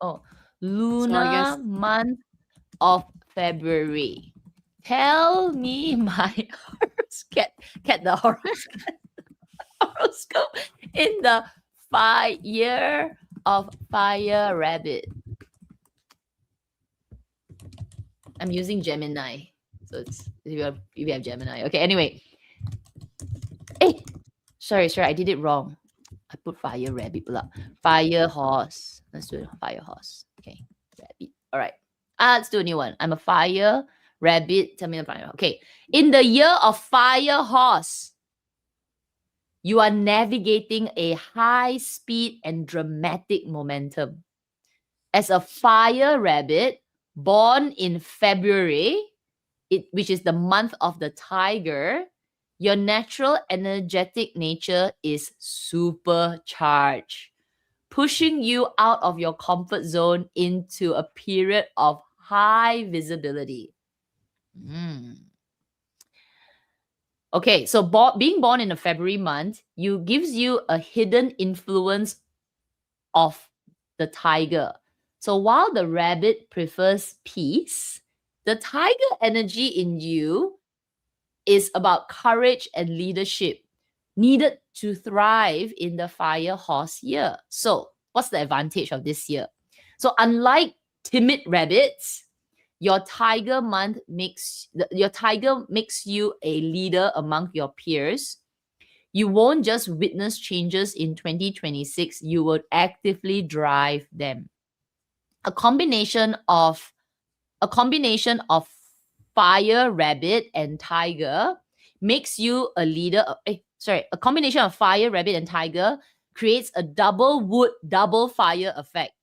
C: Oh, lunar
A: guess-
C: month of February. Tell me my get the horoscope in the year of fire rabbit. I'm using Gemini. So it's if you have Gemini. Okay, anyway. Hey, sorry, I did it wrong. I put fire rabbit pula. Fire horse. Let's do it. Fire horse. Okay, rabbit. All right. Let's do a new one. I'm a fire rabbit. Tell me the fire. Okay. In the year of fire horse, you are navigating a high speed and dramatic momentum. As a fire rabbit born in February, which is the month of the tiger, your natural energetic nature is supercharged, pushing you out of your comfort zone into a period of high visibility. Okay, so being born in a February month, gives you a hidden influence of the tiger. So while the rabbit prefers peace, the tiger energy in you is about courage and leadership needed to thrive in the fire horse year. So what's the advantage of this year? So unlike timid rabbits, your tiger makes you a leader among your peers. You won't just witness changes in 2026, you will actively drive them. A combination of fire rabbit and tiger makes you a leader. A combination of fire rabbit and tiger creates a double wood, double fire effect.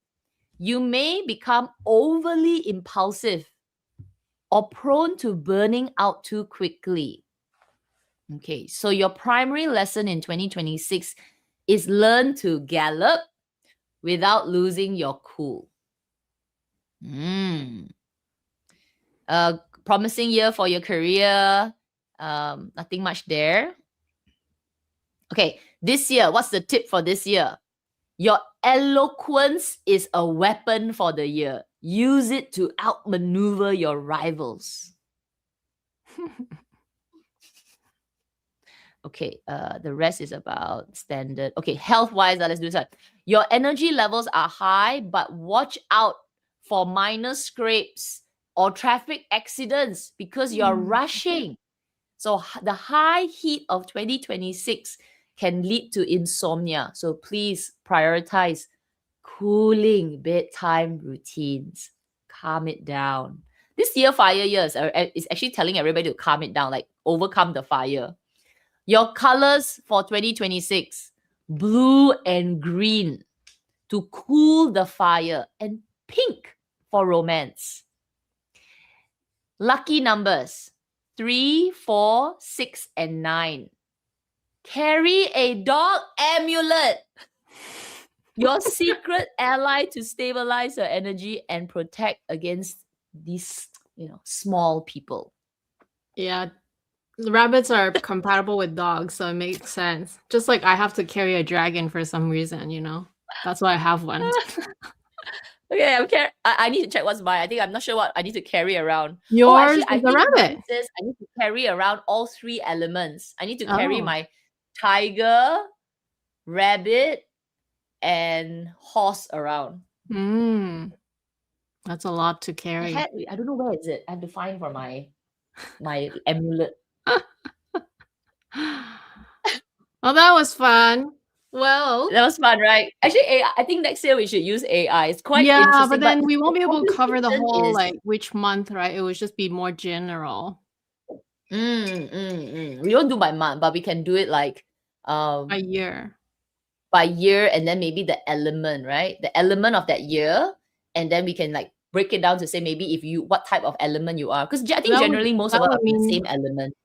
C: You may become overly impulsive or prone to burning out too quickly. Okay, so your primary lesson in 2026 is learn to gallop without losing your cool. Promising year for your career. Nothing much there. Okay, this year, what's the tip for this year? Your eloquence is a weapon for the year. Use it to outmaneuver your rivals. Okay, the rest is about standard. Okay, health-wise, let's do that. Your energy levels are high, but watch out for minor scrapes or traffic accidents because you're rushing. So the high heat of 2026 can lead to insomnia. So please prioritize cooling bedtime routines. Calm it down. This year, fire years is actually telling everybody to calm it down, like overcome the fire. Your colors for 2026, blue and green to cool the fire, and pink for romance. Lucky numbers 3, 4, 6, and 9. Carry a dog amulet. Your secret ally to stabilize your energy and protect against these, small people.
A: Yeah. Rabbits are compatible with dogs, so it makes sense. Just like I have to carry a dragon for some reason, That's why I have one.
C: Okay, I need to check what's mine. I'm not sure what I need to carry around.
A: Yours
C: I
A: is a
C: think
A: rabbit.
C: mine says I need to carry around all 3 elements. I need to carry my tiger, rabbit, and horse around.
A: That's a lot to carry.
C: I don't know where is it. I have to find for my amulet.
A: Well, that was fun. Well,
C: that was fun, right? Actually, I think next year we should use AI. It's quite interesting.
A: But then we won't be able to cover the whole
C: is,
A: which month, right? It would just be more general.
C: We don't do by month, but we can do it like
A: by year.
C: By year, and then maybe the element, right? The element of that year, and then we can like break it down to say maybe what type of element you are. Because I think generally most of us are the same element.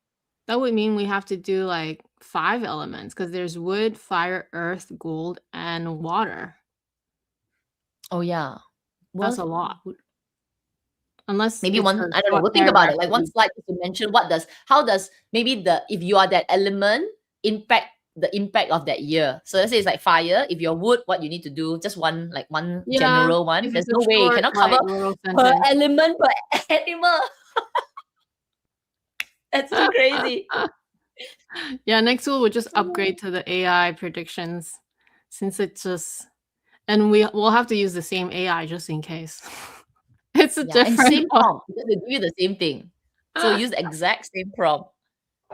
A: That would mean we have to do like 5 elements because there's wood, fire, earth, gold, and water.
C: Oh yeah,
A: that's a lot. Unless
C: maybe one, I don't know. We'll think about it. Like one slide to mention how does maybe if you are that element impact the impact of that year. So let's say it's like fire. If you're wood, what you need to do, just one general one. There's no way you cannot cover per element per animal. That's so crazy.
A: Yeah, next we'll just upgrade to the AI predictions since it's just, and we'll have to use the same AI just in case. It's a different
C: same prompt because they give you the same thing. So use the exact same prompt.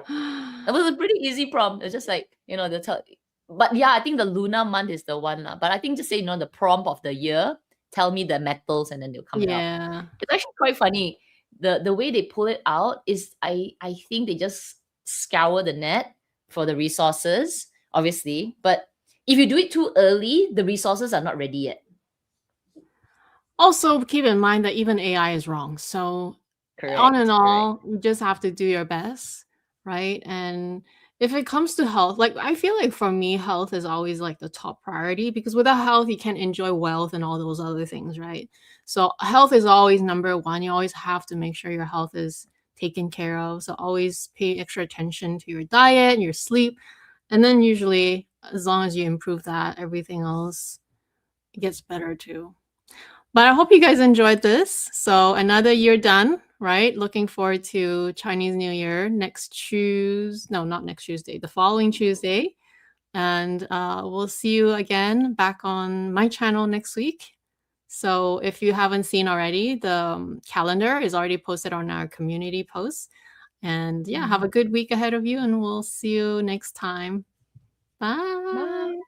C: It was a pretty easy prompt. It's just like, they'll tell. But yeah, I think the lunar month is the one. But I think just say, the prompt of the year, tell me the metals, and then they'll come out. It's actually quite funny. The way they pull it out is I think they just scour the net for the resources, obviously. But if you do it too early, the resources are not ready yet.
A: Also, keep in mind that even AI is wrong. So all in all, you just have to do your best, right? And if it comes to health, like I feel like for me, health is always like the top priority because without health, you can't enjoy wealth and all those other things, right? So health is always number one. You always have to make sure your health is taken care of. So always pay extra attention to your diet, your sleep. And then usually, as long as you improve that, everything else gets better too. But I hope you guys enjoyed this. So another year done, right? Looking forward to Chinese New Year not next Tuesday, the following Tuesday. And we'll see you again back on my channel next week. So if you haven't seen already, the calendar is already posted on our community posts. And yeah, have a good week ahead of you, and we'll see you next time. Bye.
C: Bye.